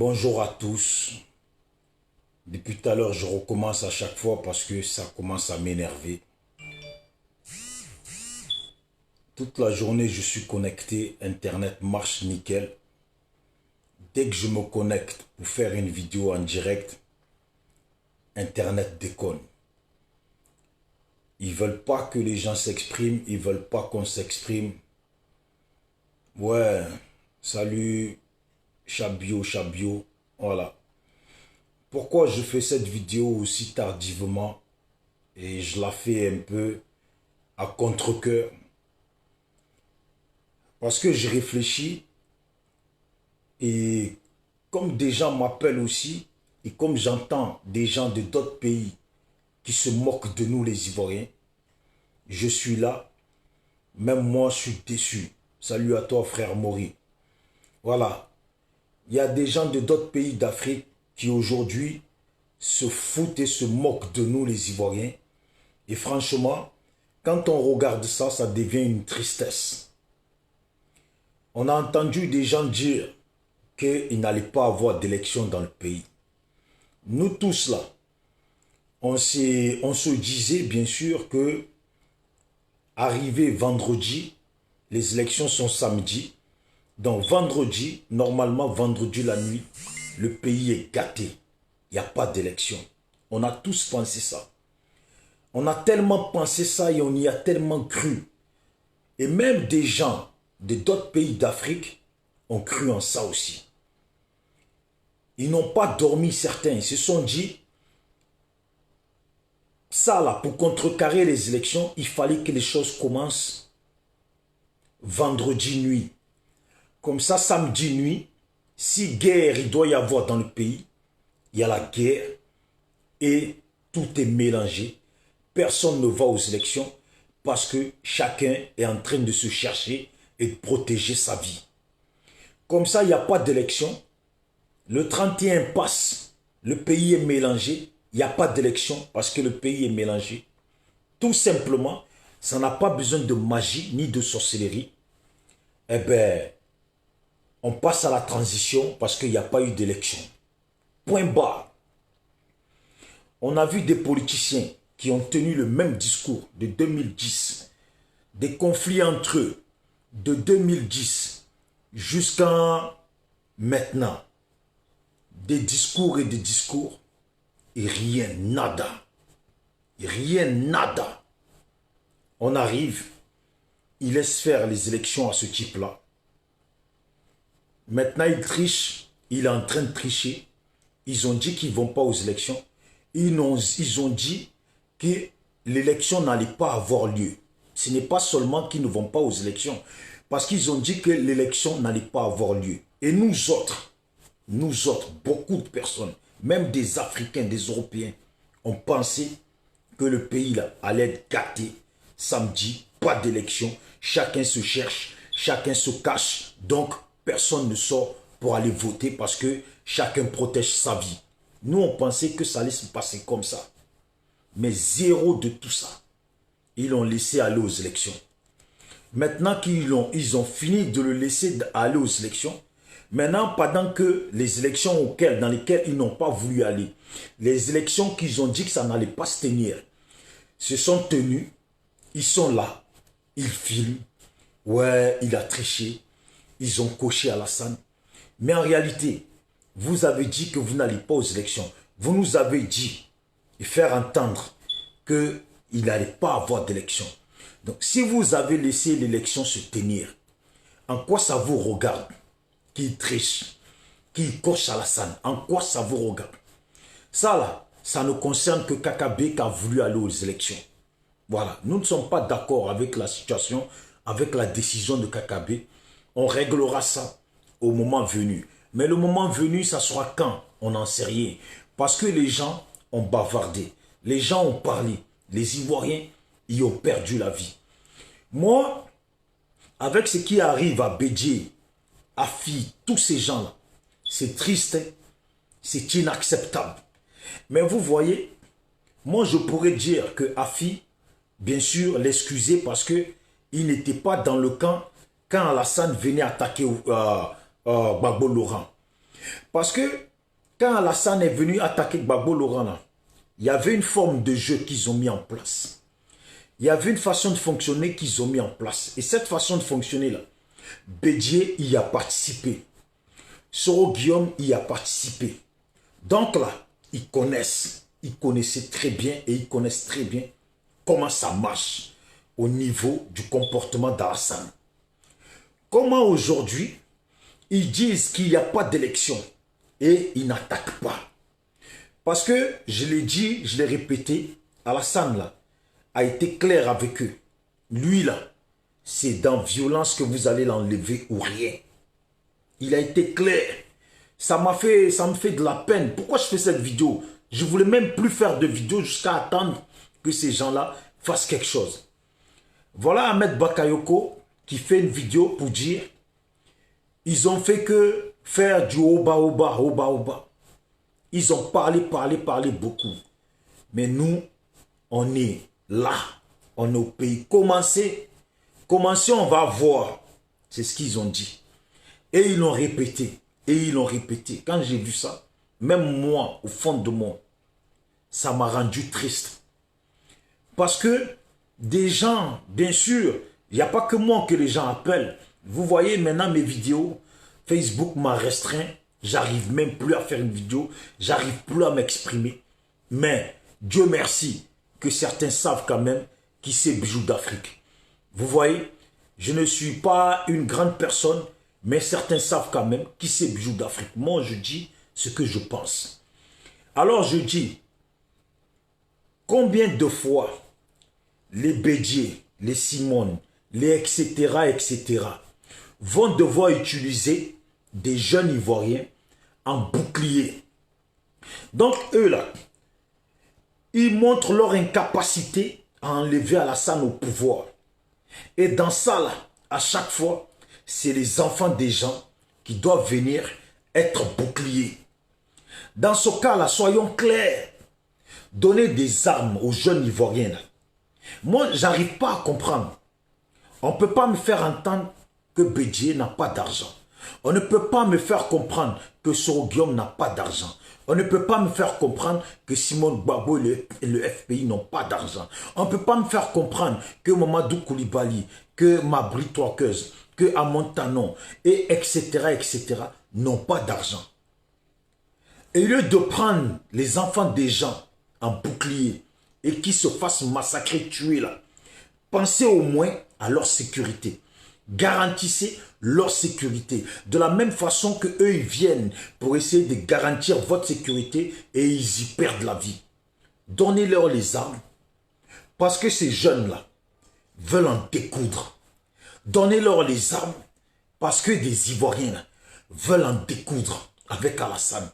Bonjour à tous. Depuis tout à l'heure, je recommence à chaque fois parce que ça commence à m'énerver. Toute la journée, je suis connecté, Internet marche nickel. Dès que je me connecte pour faire une vidéo en direct, Internet déconne. Ils veulent pas que les gens s'expriment, ils veulent pas qu'on s'exprime. Ouais, salut, Chabio, Chabio, voilà. Pourquoi je fais cette vidéo aussi tardivement et je la fais un peu à contre-cœur? Parce que je réfléchis et comme des gens m'appellent aussi et comme j'entends des gens de d'autres pays qui se moquent de nous les Ivoiriens, je suis là, même moi je suis déçu. Salut à toi frère Maury. Voilà, il y a des gens de d'autres pays d'Afrique qui aujourd'hui se foutent et se moquent de nous les Ivoiriens. Et franchement, quand on regarde ça, ça devient une tristesse. On a entendu des gens dire qu'il n'allait pas avoir d'élection dans le pays. Nous tous là, on se disait bien sûr que arrivé vendredi, les élections sont samedi. Donc vendredi, normalement vendredi la nuit, le pays est gâté. Il n'y a pas d'élection. On a tous pensé ça. On a tellement pensé ça et on y a tellement cru. Et même des gens de d'autres pays d'Afrique ont cru en ça aussi. Ils n'ont pas dormi certains. Ils se sont dit, ça là, pour contrecarrer les élections, il fallait que les choses commencent vendredi nuit. Comme ça, samedi nuit, si guerre il doit y avoir dans le pays, il y a la guerre et tout est mélangé. Personne ne va aux élections parce que chacun est en train de se chercher et de protéger sa vie. Comme ça, il n'y a pas d'élection. Le 31 passe, le pays est mélangé. Il n'y a pas d'élection parce que le pays est mélangé. Tout simplement, ça n'a pas besoin de magie ni de sorcellerie. Eh bien, on passe à la transition parce qu'il n'y a pas eu d'élection. Point barre. On a vu des politiciens qui ont tenu le même discours de 2010, des conflits entre eux de 2010 jusqu'à maintenant, des discours et des discours, et rien, nada. Rien, nada. On arrive, ils laissent faire les élections à ce type-là. Maintenant, il triche, il est en train de tricher. Ils ont dit qu'ils ne vont pas aux élections. Ils ont dit que l'élection n'allait pas avoir lieu. Ce n'est pas seulement qu'ils ne vont pas aux élections, parce qu'ils ont dit que l'élection n'allait pas avoir lieu. Et nous autres, beaucoup de personnes, même des Africains, des Européens, ont pensé que le pays là, allait être gâté. Samedi, pas d'élection, chacun se cherche, chacun se cache, donc personne ne sort pour aller voter parce que chacun protège sa vie. Nous, on pensait que ça allait se passer comme ça. Mais zéro de tout ça. Ils l'ont laissé aller aux élections. Maintenant qu'ils ont fini de le laisser aller aux élections, maintenant, pendant que les élections dans lesquelles ils n'ont pas voulu aller, les élections qu'ils ont dit que ça n'allait pas se tenir, se sont tenues, ils sont là, ils filment, ouais, il a triché, ils ont coché Alassane. Mais en réalité, vous avez dit que vous n'allez pas aux élections. Vous nous avez dit et faire entendre qu'il n'allait pas avoir d'élection. Donc, si vous avez laissé l'élection se tenir, en quoi ça vous regarde qui triche, qui coche Alassane? En quoi ça vous regarde? Ça là, ça ne concerne que Kakabe qui a voulu aller aux élections. Voilà, nous ne sommes pas d'accord avec la situation, avec la décision de Kakabe. On réglera ça au moment venu. Mais le moment venu, ça sera quand? On n'en sait rien. Parce que les gens ont bavardé. Les gens ont parlé. Les Ivoiriens y ont perdu la vie. Moi, avec ce qui arrive à Bédié, à Fi, tous ces gens-là, c'est triste, hein? C'est inacceptable. Mais vous voyez, moi je pourrais dire que Afi, bien sûr, l'excuser parce que il n'était pas dans le camp quand Alassane venait attaquer Gbagbo Laurent. Parce que quand Alassane est venu attaquer Gbagbo Laurent, là, il y avait une forme de jeu qu'ils ont mis en place. Il y avait une façon de fonctionner qu'ils ont mis en place. Et cette façon de fonctionner là, Bédié y a participé. Soro Guillaume y a participé. Donc là, ils connaissaient très bien et ils connaissent très bien comment ça marche au niveau du comportement d'Alassane. Comment aujourd'hui, ils disent qu'il n'y a pas d'élection et ils n'attaquent pas. Parce que, je l'ai dit, je l'ai répété, Alassane là, a été clair avec eux. Lui là, c'est dans violence que vous allez l'enlever ou rien. Il a été clair. Ça me fait de la peine. Pourquoi je fais cette vidéo? Je voulais même plus faire de vidéo jusqu'à attendre que ces gens-là fassent quelque chose. Voilà Ahmed Bakayoko qui fait une vidéo pour dire ils ont fait que faire du oba. Ils ont parlé beaucoup. Mais nous, on est là. On est au pays. Commencez, on va voir. C'est ce qu'ils ont dit. Et ils l'ont répété. Quand j'ai vu ça, même moi, au fond de moi, ça m'a rendu triste. Parce que des gens, bien sûr, il n'y a pas que moi que les gens appellent. Vous voyez maintenant mes vidéos, Facebook m'a restreint. J'arrive même plus à faire une vidéo. J'arrive plus à m'exprimer. Mais Dieu merci que certains savent quand même qui c'est Bijou d'Afrique. Vous voyez, je ne suis pas une grande personne, mais certains savent quand même qui c'est Bijou d'Afrique. Moi, je dis ce que je pense. Alors, je dis, combien de fois les Bédié, les Simone, les etc. vont devoir utiliser des jeunes Ivoiriens en bouclier. Donc, eux là, ils montrent leur incapacité à enlever Alassane au pouvoir. Et dans ça là, à chaque fois, c'est les enfants des gens qui doivent venir être boucliers. Dans ce cas-là, soyons clairs. Donner des armes aux jeunes Ivoiriens. Là. Moi, j'arrive pas à comprendre. On ne peut pas me faire entendre que Bédié n'a pas d'argent. On ne peut pas me faire comprendre que Soro Guillaume n'a pas d'argent. On ne peut pas me faire comprendre que Simone Gbagbo et le FPI n'ont pas d'argent. On ne peut pas me faire comprendre que Mamadou Koulibaly, que Mabri Troqueuse, que Amontanon, et etc. n'ont pas d'argent. Et au lieu de prendre les enfants des gens en bouclier et qui se fassent massacrer, tuer là, pensez au moins à leur sécurité. Garantissez leur sécurité. De la même façon que eux ils viennent pour essayer de garantir votre sécurité et ils y perdent la vie. Donnez-leur les armes parce que ces jeunes-là veulent en découdre. Donnez-leur les armes parce que des Ivoiriens là, veulent en découdre avec Alassane.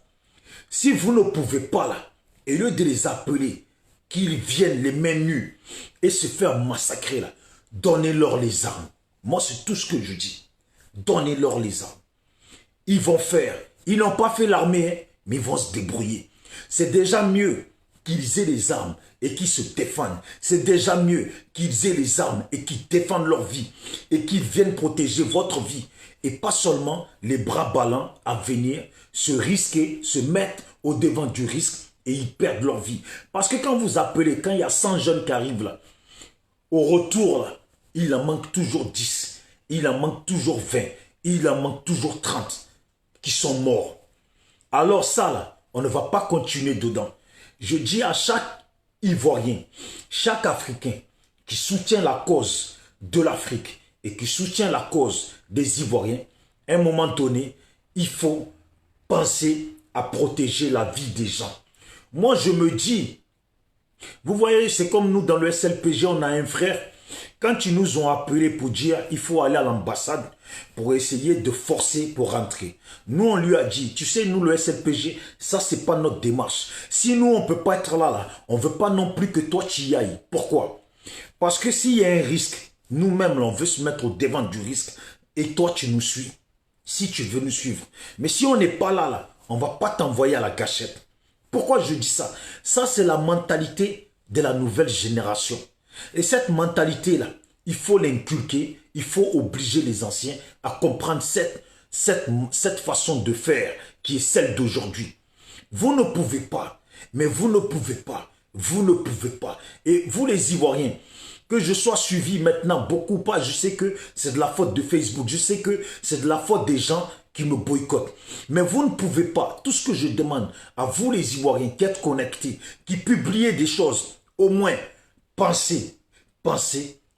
Si vous ne pouvez pas là, et au lieu de les appeler, qu'ils viennent les mains nues et se faire massacrer là, donnez-leur les armes. Moi, c'est tout ce que je dis. Donnez-leur les armes. Ils vont faire. Ils n'ont pas fait l'armée, hein, mais ils vont se débrouiller. C'est déjà mieux qu'ils aient les armes et qu'ils se défendent. C'est déjà mieux qu'ils aient les armes et qu'ils défendent leur vie et qu'ils viennent protéger votre vie. Et pas seulement les bras ballants à venir se risquer, se mettre au devant du risque et ils perdent leur vie. Parce que quand vous appelez, quand il y a 100 jeunes qui arrivent là, au retour là, il en manque toujours 10, il en manque toujours 20, il en manque toujours 30 qui sont morts. Alors ça là, on ne va pas continuer dedans. Je dis à chaque Ivoirien, chaque Africain qui soutient la cause de l'Afrique et qui soutient la cause des Ivoiriens, à un moment donné, il faut penser à protéger la vie des gens. Moi, je me dis, vous voyez, c'est comme nous dans le SLPG, on a un frère. Quand ils nous ont appelés pour dire il faut aller à l'ambassade pour essayer de forcer pour rentrer. Nous, on lui a dit, tu sais, nous, le SLPG, ça, c'est pas notre démarche. Si nous, on peut pas être là, on veut pas non plus que toi, tu y ailles. Pourquoi? Parce que s'il y a un risque, nous-mêmes, on veut se mettre au devant du risque et toi, tu nous suis. Si tu veux nous suivre. Mais si on n'est pas là, on va pas t'envoyer à la gâchette. Pourquoi je dis ça? Ça, c'est la mentalité de la nouvelle génération. Et cette mentalité-là, il faut l'inculquer, il faut obliger les anciens à comprendre cette façon de faire qui est celle d'aujourd'hui. Vous ne pouvez pas, mais vous ne pouvez pas, vous ne pouvez pas. Et vous les Ivoiriens, que je sois suivi maintenant beaucoup pas, je sais que c'est de la faute de Facebook, je sais que c'est de la faute des gens qui me boycottent. Mais vous ne pouvez pas, tout ce que je demande à vous les Ivoiriens qui êtes connectés, qui publiez des choses, au moins pensez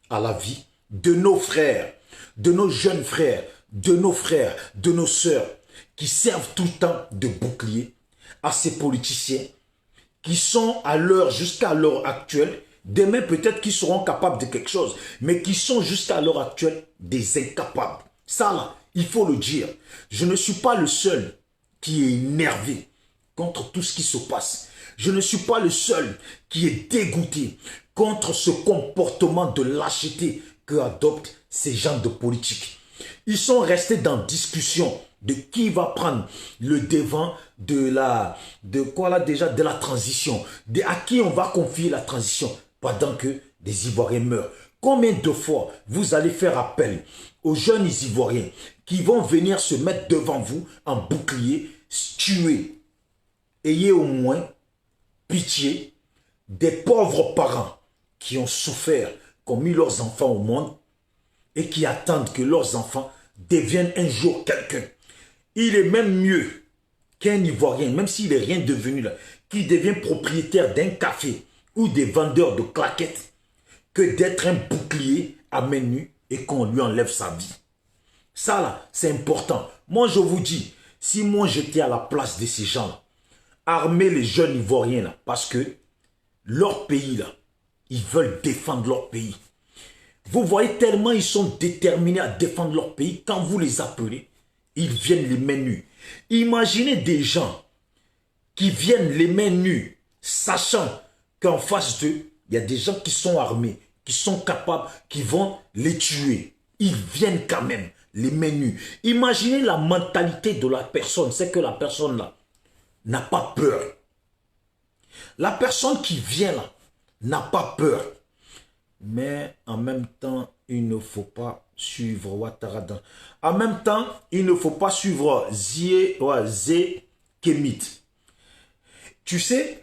à la vie de nos frères, de nos jeunes frères, de nos sœurs, qui servent tout le temps de bouclier à ces politiciens qui sont à l'heure, jusqu'à l'heure actuelle, demain peut-être qu'ils seront capables de quelque chose, mais qui sont jusqu'à l'heure actuelle des incapables. Ça là, il faut le dire. Je ne suis pas le seul qui est énervé contre tout ce qui se passe. Je ne suis pas le seul qui est dégoûté contre ce comportement de lâcheté que adoptent ces gens de politique. Ils sont restés dans discussion de qui va prendre le devant de la transition, à qui on va confier la transition pendant que des Ivoiriens meurent. Combien de fois vous allez faire appel aux jeunes Ivoiriens qui vont venir se mettre devant vous en bouclier, tuer? Ayez au moins pitié des pauvres parents qui ont souffert, qui ont mis leurs enfants au monde et qui attendent que leurs enfants deviennent un jour quelqu'un. Il est même mieux qu'un Ivoirien, même s'il n'est rien devenu là, qui devient propriétaire d'un café ou des vendeurs de claquettes, que d'être un bouclier à main nue et qu'on lui enlève sa vie. Ça là, c'est important. Moi je vous dis, si moi j'étais à la place de ces gens-là, armer les jeunes Ivoiriens là, parce que leur pays là, ils veulent défendre leur pays. Vous voyez tellement ils sont déterminés à défendre leur pays, quand vous les appelez, ils viennent les mains nues. Imaginez des gens qui viennent les mains nues, sachant qu'en face d'eux, il y a des gens qui sont armés, qui sont capables, qui vont les tuer. Ils viennent quand même les mains nues. Imaginez la mentalité de la personne, c'est que la personne là n'a pas peur. La personne qui vient là n'a pas peur. Mais en même temps, il ne faut pas suivre Ouattara. En même temps, il ne faut pas suivre Zé Kémit. Tu sais,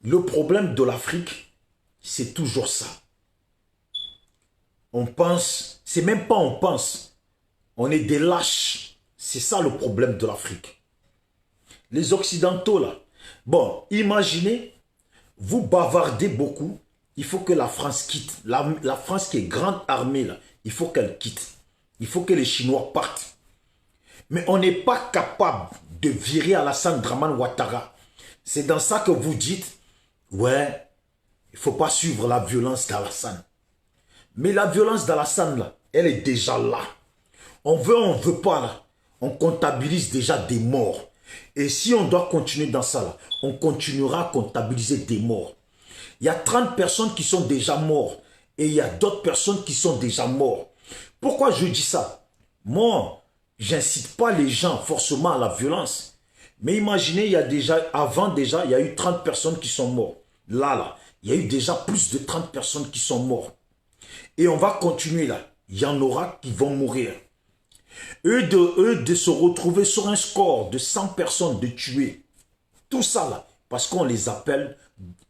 le problème de l'Afrique, c'est toujours ça. On pense, c'est même pas on pense, on est des lâches. C'est ça le problème de l'Afrique. Les Occidentaux là, bon, imaginez, vous bavardez beaucoup, il faut que la France quitte. La France qui est grande armée là, il faut qu'elle quitte. Il faut que les Chinois partent. Mais on n'est pas capable de virer Alassane Dramane Ouattara. C'est dans ça que vous dites, ouais, il ne faut pas suivre la violence d'Alassane. Mais la violence d'Alassane là, elle est déjà là. On veut pas là. On comptabilise déjà des morts. Et si on doit continuer dans ça là, on continuera à comptabiliser des morts. Il y a 30 personnes qui sont déjà mortes et il y a d'autres personnes qui sont déjà mortes. Pourquoi je dis ça? Moi, j'incite pas les gens forcément à la violence. Mais imaginez, il y a avant il y a eu 30 personnes qui sont mortes. Là, il y a eu déjà plus de 30 personnes qui sont mortes. Et on va continuer là. Il y en aura qui vont mourir. Eux de se retrouver sur un score de 100 personnes de tuer. Tout ça là, parce qu'on les appelle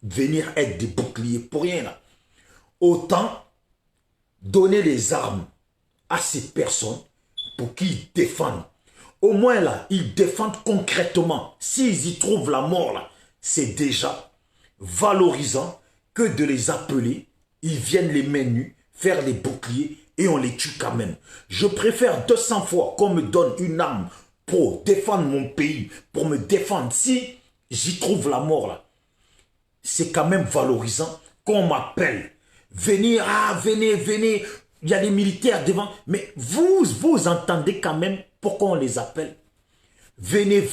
venir être des boucliers pour rien là. Autant donner les armes à ces personnes pour qu'ils défendent. Au moins là, ils défendent concrètement. S'ils y trouvent la mort là, c'est déjà valorisant que de les appeler. Ils viennent les mains nues, faire les boucliers et on les tue quand même. Je préfère 200 fois qu'on me donne une arme pour défendre mon pays, pour me défendre. Si j'y trouve la mort là, c'est quand même valorisant qu'on m'appelle. Venez, venez, il y a des militaires devant. Mais vous entendez quand même pourquoi on les appelle. Venez,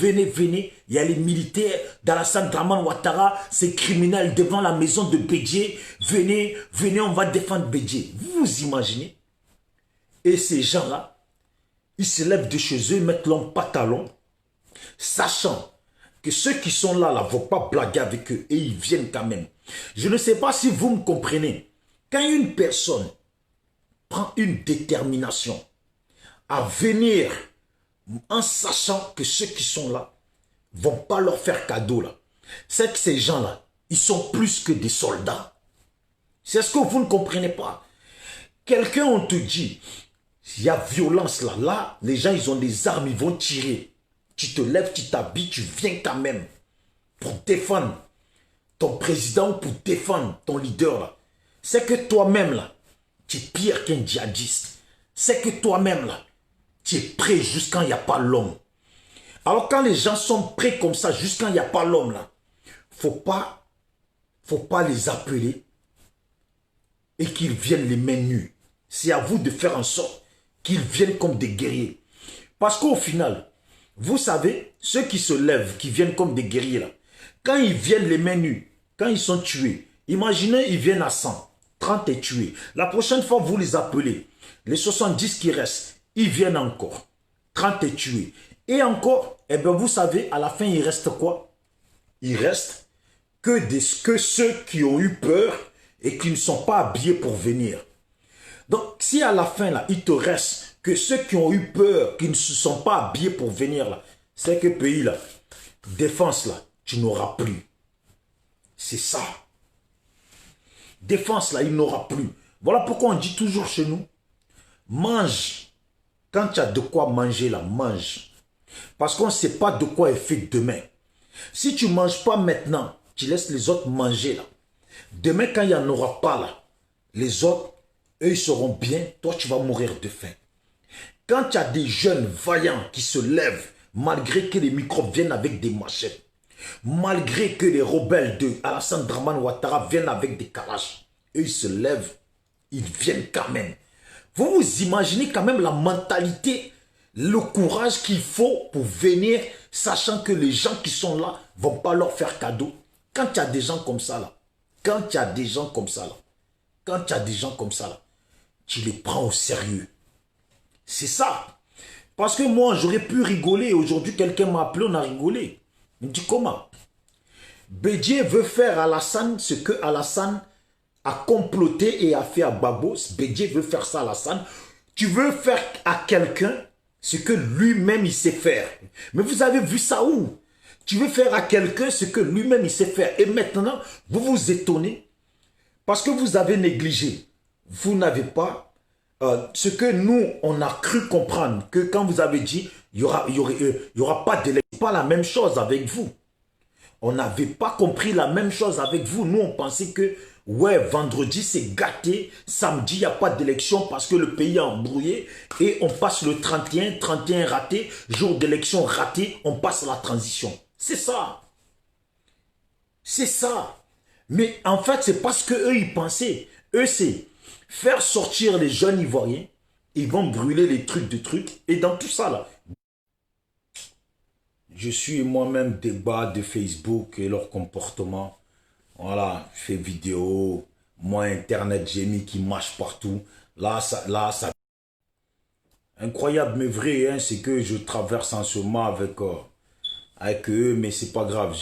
il y a les militaires d'Alassane Dramane Ouattara, ces criminels devant la maison de Bédié. Venez, on va défendre Bédié. Vous imaginez? Et ces gens-là, ils se lèvent de chez eux, mettent leur pantalon, sachant que ceux qui sont là ne vont pas blaguer avec eux et ils viennent quand même. Je ne sais pas si vous me comprenez. Quand une personne prend une détermination à venir en sachant que ceux qui sont là vont pas leur faire cadeau là. C'est que ces gens-là, ils sont plus que des soldats. C'est ce que vous ne comprenez pas. Quelqu'un, on te dit, il y a violence là. Là, les gens, ils ont des armes, ils vont tirer. Tu te lèves, tu t'habilles, tu viens quand même pour défendre ton président, pour défendre ton leader là. C'est que toi-même là, tu es pire qu'un djihadiste. C'est que toi-même là, tu es prêt jusqu'à il n'y a pas l'homme. Alors quand les gens sont prêts comme ça, jusqu'à il n'y a pas l'homme là, faut pas les appeler et qu'ils viennent les mains nues. C'est à vous de faire en sorte qu'ils viennent comme des guerriers. Parce qu'au final, vous savez, ceux qui se lèvent, qui viennent comme des guerriers là, quand ils viennent les mains nues, quand ils sont tués, imaginez, ils viennent à 100, 30 est tué. La prochaine fois, vous les appelez, les 70 qui restent, ils viennent encore, 30 est tué. Et encore, eh bien vous savez, à la fin, il reste quoi? Il reste que ceux qui ont eu peur et qui ne sont pas habillés pour venir. Donc, si à la fin, là, il te reste que ceux qui ont eu peur, qui ne se sont pas habillés pour venir, là, c'est que pays, là, défense, là, tu n'auras plus. C'est ça. Défense, là, il n'aura plus. Voilà pourquoi on dit toujours chez nous, mange. Quand tu as de quoi manger, là, mange. Parce qu'on ne sait pas de quoi est fait demain. Si tu ne manges pas maintenant, tu laisses les autres manger, là. Demain, quand il n'y en aura pas, là, les autres, eux, ils seront bien. Toi, tu vas mourir de faim. Quand tu as des jeunes vaillants qui se lèvent, malgré que les microbes viennent avec des machettes, malgré que les rebelles de Alassane Dramane Ouattara viennent avec des kalash, eux, ils se lèvent, ils viennent quand même. Vous vous imaginez quand même la mentalité, le courage qu'il faut pour venir, sachant que les gens qui sont là ne vont pas leur faire cadeau. Quand tu as des gens comme ça, là, quand tu as des gens comme ça, là, quand tu as des gens comme ça, là, tu les prends au sérieux. C'est ça. Parce que moi, j'aurais pu rigoler. Aujourd'hui, quelqu'un m'a appelé, on a rigolé. Il me dit comment? Bédié veut faire à Alassane ce que Alassane a comploté et a fait à Babos. Bédié veut faire ça à Alassane. Tu veux faire à quelqu'un ce que lui-même il sait faire. Mais vous avez vu ça où? Tu veux faire à quelqu'un ce que lui-même il sait faire. Et maintenant, vous vous étonnez parce que vous avez négligé. Vous n'avez pas ce que nous, on a cru comprendre. Que quand vous avez dit, il y aura pas d'élection. Pas la même chose avec vous. On n'avait pas compris la même chose avec vous. Nous, on pensait que, ouais, vendredi, c'est gâté. Samedi, il n'y a pas d'élection parce que le pays est embrouillé. Et on passe le 31, 31 raté. Jour d'élection raté, on passe à la transition. C'est ça. C'est ça. Mais en fait, c'est parce qu'eux, ils pensaient. Eux, c'est faire sortir les jeunes Ivoiriens. Ils vont brûler les trucs de trucs. Et dans tout ça, là, je suis moi-même débat de Facebook et leur comportement. Voilà, je fais vidéo. Moi, Internet, j'ai mis qui marche partout. Là, ça. Incroyable, mais vrai, hein, c'est que je traverse en ce moment avec eux, mais c'est pas grave.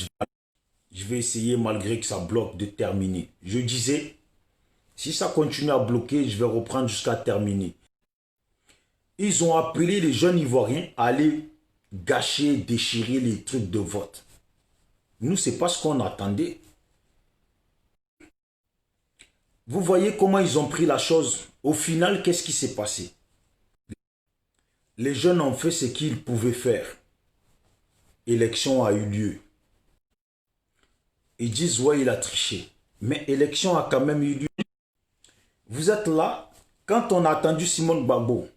Je vais essayer, malgré que ça bloque, de terminer. Je disais, si ça continue à bloquer, je vais reprendre jusqu'à terminer. Ils ont appelé les jeunes Ivoiriens à aller gâcher, déchirer les trucs de vote. Nous, c'est pas ce qu'on attendait. Vous voyez comment ils ont pris la chose. Au final, qu'est-ce qui s'est passé? Les jeunes ont fait ce qu'ils pouvaient faire. Élection a eu lieu. Ils disent, ouais, il a triché. Mais élection a quand même eu lieu. Vous êtes là, quand on a attendu Simone Gbagbo,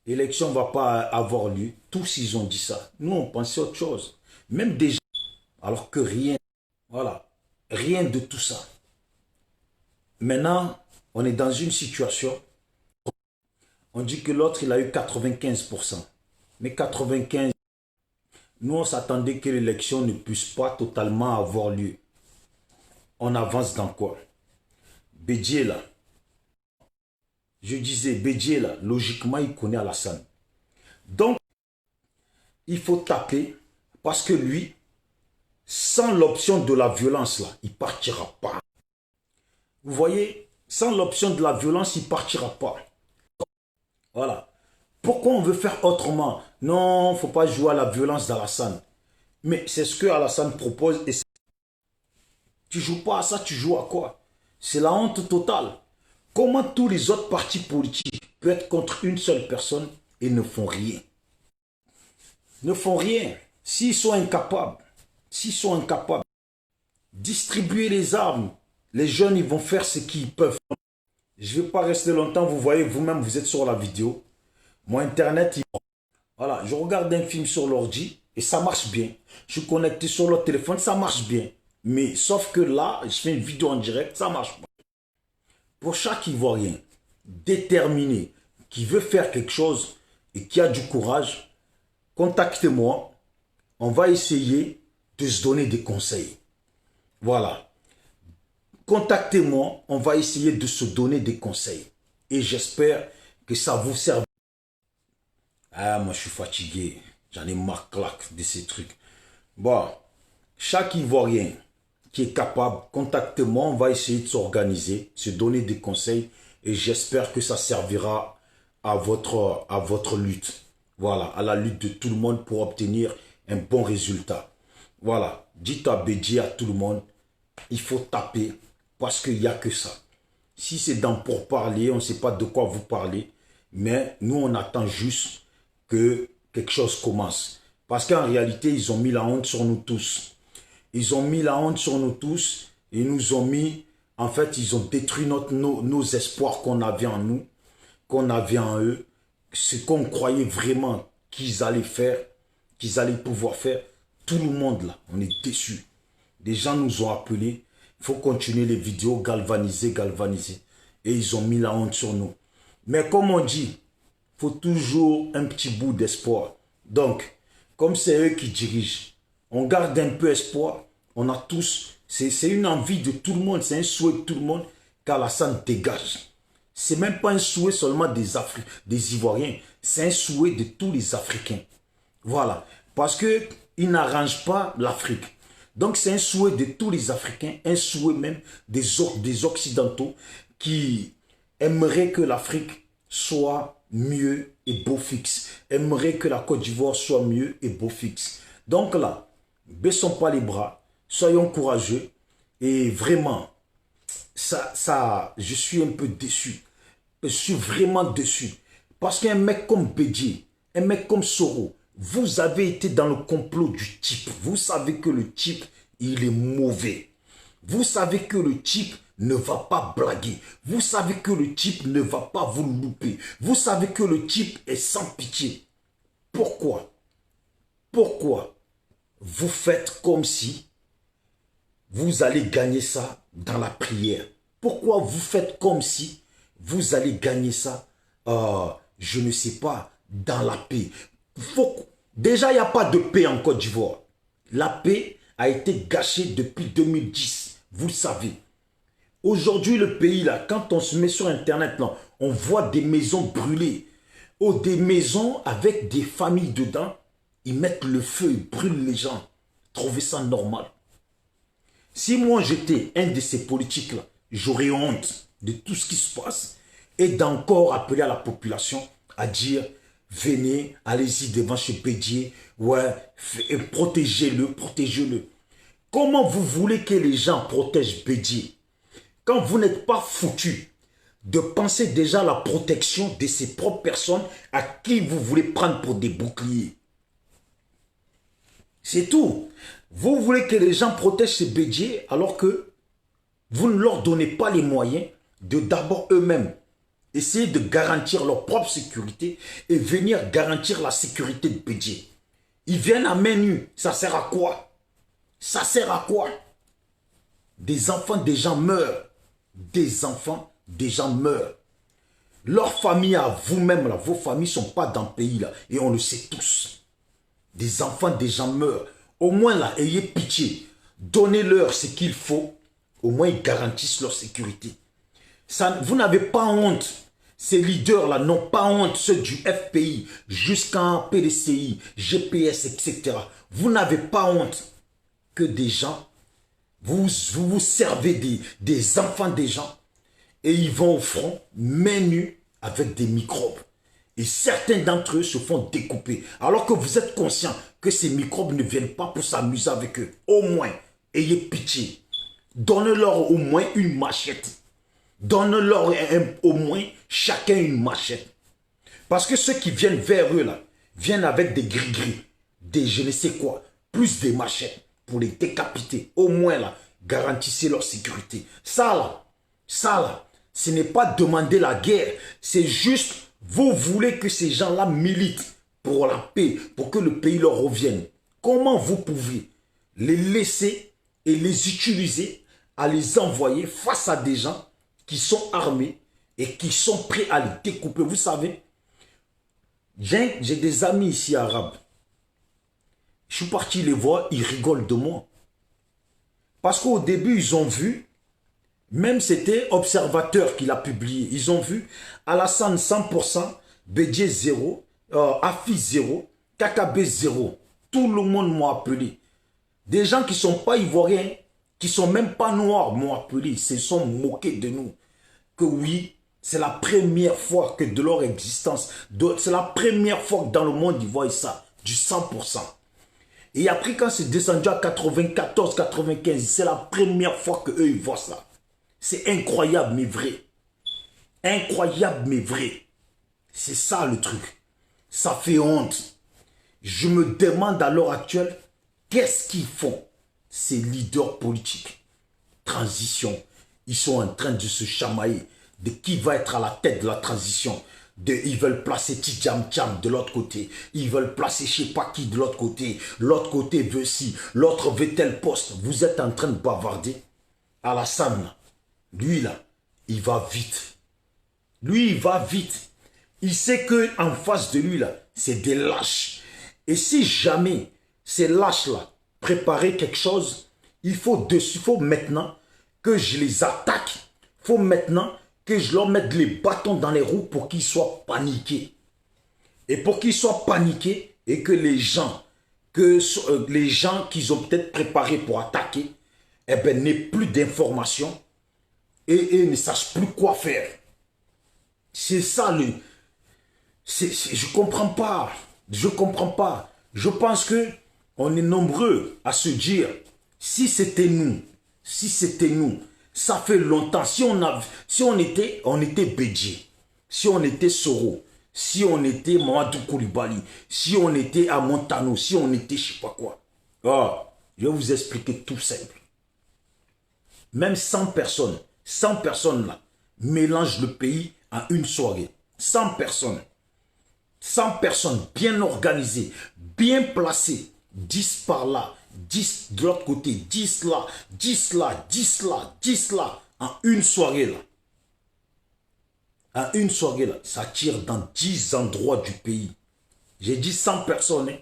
l'élection ne va pas avoir lieu. Tous, ils ont dit ça. Nous, on pensait autre chose. Même des gens, alors que rien, voilà, rien de tout ça. Maintenant, on est dans une situation, on dit que l'autre, il a eu 95%. Mais 95%, nous, on s'attendait que l'élection ne puisse pas totalement avoir lieu. On avance dans quoi? Bédié, là. Je disais, Bédié, là, logiquement, il connaît Alassane. Donc, il faut taper parce que lui, sans l'option de la violence, là, il ne partira pas. Vous voyez, sans l'option de la violence, il ne partira pas. Voilà. Pourquoi on veut faire autrement? Non, il ne faut pas jouer à la violence d'Alassane. Mais c'est ce que Alassane propose. Et tu joues pas à ça, tu joues à quoi? C'est la honte totale. Comment tous les autres partis politiques peuvent être contre une seule personne et ne font rien? Ne font rien. S'ils sont incapables, distribuer les armes, les jeunes, ils vont faire ce qu'ils peuvent. Je ne vais pas rester longtemps, vous voyez, vous-même, vous êtes sur la vidéo. Mon Internet, voilà, je regarde un film sur l'ordi et ça marche bien. Je suis connecté sur le téléphone, ça marche bien. Mais sauf que là, je fais une vidéo en direct, ça marche pas. Pour chaque Ivoirien déterminé qui veut faire quelque chose et qui a du courage, contactez-moi. On va essayer de se donner des conseils. Voilà. Contactez-moi, on va essayer de se donner des conseils. Et j'espère que ça vous sert. Ah, moi je suis fatigué. J'en ai marre claque de ces trucs. Bon, chaque Ivoirien qui est capable, contactez-moi, on va essayer de s'organiser, se donner des conseils. Et j'espère que ça servira à votre lutte. Voilà, à la lutte de tout le monde pour obtenir un bon résultat. Voilà, dites à Bédié, à tout le monde, il faut taper parce qu'il n'y a que ça. Si c'est dans pour parler, on ne sait pas de quoi vous parlez, mais nous on attend juste que quelque chose commence. Parce qu'en réalité, ils ont mis la honte sur nous tous. Ils ont mis la honte sur nous tous et nous ont mis, en fait, ils ont détruit nos espoirs qu'on avait en nous, qu'on avait en eux, ce qu'on croyait vraiment qu'ils allaient faire, qu'ils allaient pouvoir faire. Tout le monde là, on est déçus. Des gens nous ont appelés, il faut continuer les vidéos, galvaniser. Et ils ont mis la honte sur nous. Mais comme on dit, il faut toujours un petit bout d'espoir. Donc, comme c'est eux qui dirigent, on garde un peu espoir. On a tous, c'est une envie de tout le monde, c'est un souhait de tout le monde qu'Alassane dégage. C'est même pas un souhait seulement des Ivoiriens, c'est un souhait de tous les Africains. Voilà, parce qu'ils n'arrangent pas l'Afrique. Donc c'est un souhait de tous les Africains, un souhait même des Occidentaux qui aimeraient que l'Afrique soit mieux et beau fixe. Aimeraient que la Côte d'Ivoire soit mieux et beau fixe. Donc là, baissons pas les bras, soyons courageux et vraiment, je suis un peu déçu. Je suis vraiment déçu. Parce qu'un mec comme Bédié, un mec comme Soro, vous avez été dans le complot du type. Vous savez que le type, il est mauvais. Vous savez que le type ne va pas blaguer. Vous savez que le type ne va pas vous louper. Vous savez que le type est sans pitié. Pourquoi? Pourquoi vous faites comme si vous allez gagner ça dans la prière? Pourquoi vous faites comme si vous allez gagner ça, je ne sais pas, dans la paix? Déjà, il n'y a pas de paix en Côte d'Ivoire. La paix a été gâchée depuis 2010. Vous le savez. Aujourd'hui, le pays, là, quand on se met sur Internet, là, on voit des maisons brûlées. Oh, des maisons avec des familles dedans. Ils mettent le feu, ils brûlent les gens. Trouvez ça normal? Si moi, j'étais un de ces politiques-là, j'aurais honte de tout ce qui se passe et d'encore appeler à la population à dire venez, allez-y devant chez Bédié, ouais, protégez-le, protégez-le. Comment vous voulez que les gens protègent Bédié quand vous n'êtes pas foutu de penser déjà à la protection de ces propres personnes à qui vous voulez prendre pour des boucliers? C'est tout. Vous voulez que les gens protègent ces Bédié alors que vous ne leur donnez pas les moyens de d'abord eux-mêmes essayer de garantir leur propre sécurité et venir garantir la sécurité de Bédié. Ils viennent à main nue. Ça sert à quoi? Ça sert à quoi? Des enfants, des gens meurent. Des enfants, des gens meurent. Leurs familles à vous-même, là, vos familles ne sont pas dans le pays, là, et on le sait tous. Des enfants, des gens meurent. Au moins, là, ayez pitié. Donnez-leur ce qu'il faut. Au moins, ils garantissent leur sécurité. Ça, vous n'avez pas honte. Ces leaders-là n'ont pas honte, ceux du FPI, jusqu'en PDCI, GPS, etc. Vous n'avez pas honte que des gens, vous servez des enfants des gens et ils vont au front, main nue, avec des microbes. Et certains d'entre eux se font découper. Alors que vous êtes conscient que ces microbes ne viennent pas pour s'amuser avec eux. Au moins, ayez pitié. Donnez-leur au moins une machette. Donnez-leur au moins chacun une machette. Parce que ceux qui viennent vers eux, là, viennent avec des gris-gris, des je ne sais quoi, plus des machettes pour les décapiter. Au moins, là, garantissez leur sécurité. Ça, là, ce n'est pas demander la guerre. C'est juste, vous voulez que ces gens-là militent pour la paix, pour que le pays leur revienne. Comment vous pouvez les laisser et les utiliser à les envoyer face à des gens qui sont armés et qui sont prêts à les découper? Vous savez, j'ai des amis ici arabes. Je suis parti les voir, ils rigolent de moi. Parce qu'au début, ils ont vu, même c'était Observateur qui l'a publié, ils ont vu Alassane 100%, Bédié 0, Afi 0, KKB 0. Tout le monde m'a appelé. Des gens qui ne sont pas ivoiriens, qui ne sont même pas noirs m'ont appelé. Ils se sont moqués de nous. Que oui, c'est la première fois que de leur existence, c'est la première fois que dans le monde ils voient ça, du 100%. Et après quand c'est descendu à 94, 95, c'est la première fois qu'eux ils voient ça. C'est incroyable mais vrai. Incroyable mais vrai. C'est ça le truc. Ça fait honte. Je me demande à l'heure actuelle, qu'est-ce qu'ils font, ces leaders politiques? Transition. Ils sont en train de se chamailler de qui va être à la tête de la transition. Ils veulent placer Tidjam Tcham de l'autre côté. Ils veulent placer je ne sais pas qui de l'autre côté. L'autre côté veut ci. L'autre veut tel poste. Vous êtes en train de bavarder. Alassane, lui là, il va vite. Lui, il va vite. Il sait qu'en face de lui là, c'est des lâches. Et si jamais ces lâches là préparaient quelque chose, il faut maintenant que je les attaque. Il faut maintenant que je leur mette les bâtons dans les roues pour qu'ils soient paniqués. Et pour qu'ils soient paniqués et que les gens qu'ils ont peut-être préparés pour attaquer, eh ben, n'aient plus d'informations et ne sachent plus quoi faire. C'est ça le... je comprends pas. Je comprends pas. Je pense que on est nombreux à se dire, si c'était nous, ça fait longtemps, si on était Bédié, si on était Soro, si on était Mamadou Koulibaly, si on était à Montano, si on était je sais pas quoi. Oh, je vais vous expliquer tout simple. Même 100 personnes là, mélangent le pays en une soirée. 100 personnes. 100 personnes bien organisées, bien placées. 10 par là, 10 de l'autre côté, 10 là, 10 là, 10 là, 10 là. En une soirée là. En une soirée là, ça tire dans 10 endroits du pays. J'ai dit 100 personnes. Hein.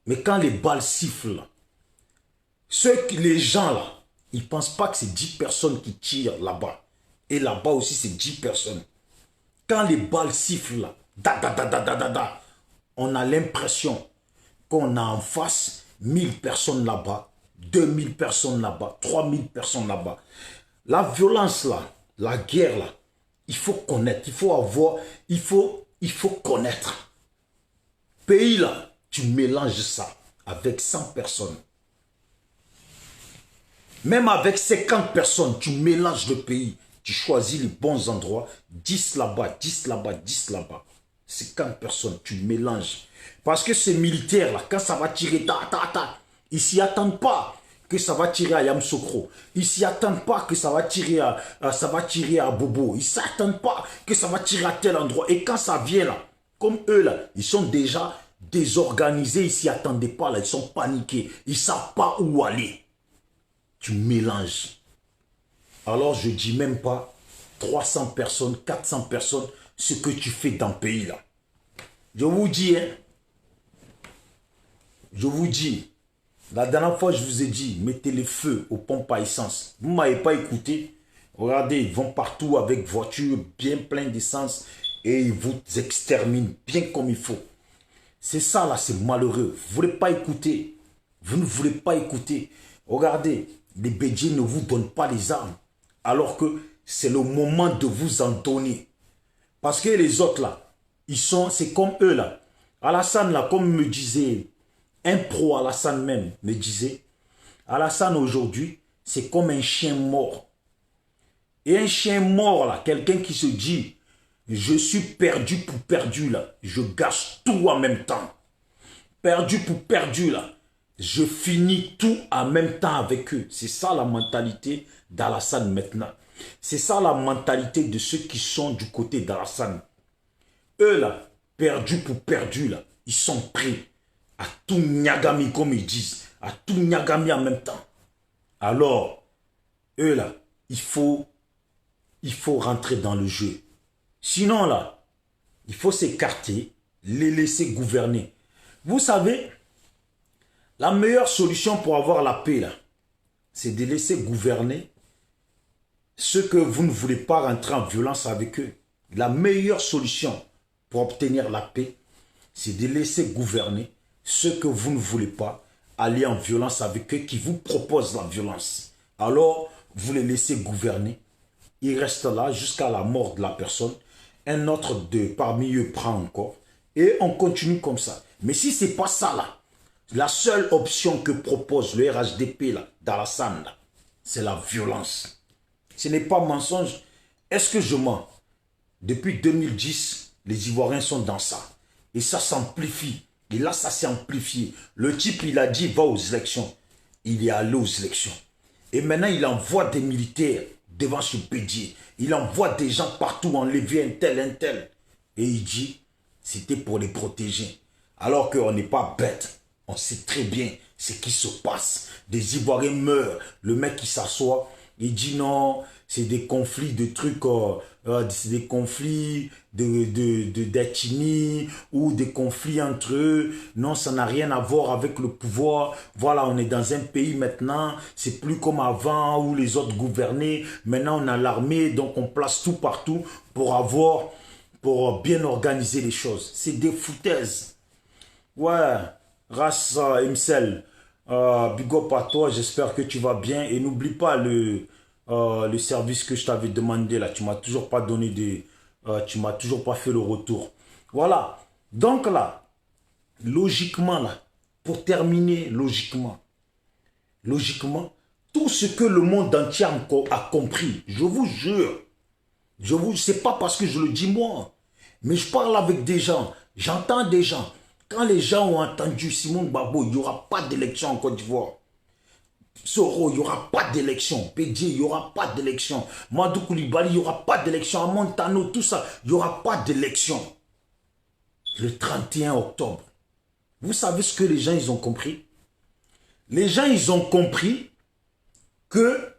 Mais quand les balles sifflent là, les gens là, ils ne pensent pas que c'est 10 personnes qui tirent là-bas. Et là-bas aussi, c'est 10 personnes. Quand les balles sifflent là, on a l'impression qu'on a en face 1000 personnes là-bas, 2000 personnes là-bas, 3000 personnes là-bas. La violence là, la guerre là, il faut connaître, il faut connaître. Pays là, tu mélanges ça avec 100 personnes. Même avec 50 personnes, tu mélanges le pays. Tu choisis les bons endroits. 10 là-bas, 10 là-bas, 10 là-bas. 50 personnes, tu mélanges. Parce que ces militaires-là, quand ça va tirer, ils ne s'y attendent pas que ça va tirer à Yamsokro. Ils ne s'y attendent pas que ça va tirer à Bobo. Ils ne s'attendent pas que ça va tirer à tel endroit. Et quand ça vient là, comme eux là, ils sont déjà désorganisés. Ils ne s'y attendaient pas là. Ils sont paniqués. Ils ne savent pas où aller. Tu mélanges. Alors je ne dis même pas 300 personnes, 400 personnes, ce que tu fais dans le pays là. Je vous dis, hein, je vous dis, la dernière fois je vous ai dit, mettez le feu aux pompes à essence. Vous ne m'avez pas écouté. Regardez, ils vont partout avec voitures bien pleines d'essence et ils vous exterminent bien comme il faut. C'est ça là, c'est malheureux. Vous ne voulez pas écouter. Vous ne voulez pas écouter. Regardez, les Bédiés ne vous donnent pas les armes. Alors que c'est le moment de vous en donner. Parce que les autres là, c'est comme eux là. Alassane là, comme me disait, un pro Alassane même me disait, Alassane aujourd'hui, c'est comme un chien mort. Et un chien mort là, quelqu'un qui se dit, je suis perdu pour perdu là, je gâche tout en même temps. Perdu pour perdu là, je finis tout en même temps avec eux. C'est ça la mentalité d'Alassane maintenant. C'est ça la mentalité de ceux qui sont du côté d'Alassane. Eux là, perdus pour perdus là, ils sont prêts à tout Nyagami comme ils disent, à tout Nyagami en même temps. Alors, eux là, il faut rentrer dans le jeu. Sinon là, il faut s'écarter, les laisser gouverner. Vous savez, la meilleure solution pour avoir la paix là, c'est de laisser gouverner ceux que vous ne voulez pas rentrer en violence avec eux. La meilleure solution pour obtenir la paix, c'est de laisser gouverner ceux que vous ne voulez pas aller en violence avec eux, qui vous proposent la violence. Alors, vous les laissez gouverner. Ils restent là jusqu'à la mort de la personne. Un autre parmi eux prend encore. Et on continue comme ça. Mais si ce n'est pas ça là, la seule option que propose le RHDP là, d'Alassane, c'est la violence. Ce n'est pas mensonge. Est-ce que je mens? Depuis 2010, les Ivoiriens sont dans ça. Et ça s'amplifie. Et là, ça s'est amplifié. Le type, il a dit, va aux élections. Il est allé aux élections. Et maintenant, il envoie des militaires devant ce pédier. Il envoie des gens partout enlever un tel, un tel. Et il dit, c'était pour les protéger. Alors qu'on n'est pas bête. On sait très bien ce qui se passe. Des Ivoiriens meurent. Le mec qui s'assoit, il dit non, c'est des conflits de trucs, c'est des conflits d'ethnie ou des conflits entre eux. Non, ça n'a rien à voir avec le pouvoir. Voilà, on est dans un pays maintenant, c'est plus comme avant où les autres gouvernaient. Maintenant, on a l'armée, donc on place tout partout pour bien organiser les choses. C'est des foutaises. Ouais, race Imsel, big up à toi, j'espère que tu vas bien. Et n'oublie pas le service que je t'avais demandé là. Tu m'as toujours pas donné tu m'as toujours pas fait le retour. Voilà. Donc là, logiquement là, pour terminer, logiquement, tout ce que le monde entier a compris, je vous jure, c'est pas parce que je le dis moi, mais je parle avec des gens, j'entends des gens. Quand les gens ont entendu Simon Gbagbo, il n'y aura pas d'élection en Côte d'Ivoire. Soro, il n'y aura pas d'élection. Pédier, il n'y aura pas d'élection. Madou Koulibaly, il n'y aura pas d'élection. À Montano, tout ça, il n'y aura pas d'élection. Le 31 octobre. Vous savez ce que les gens, ils ont compris? Les gens, ils ont compris que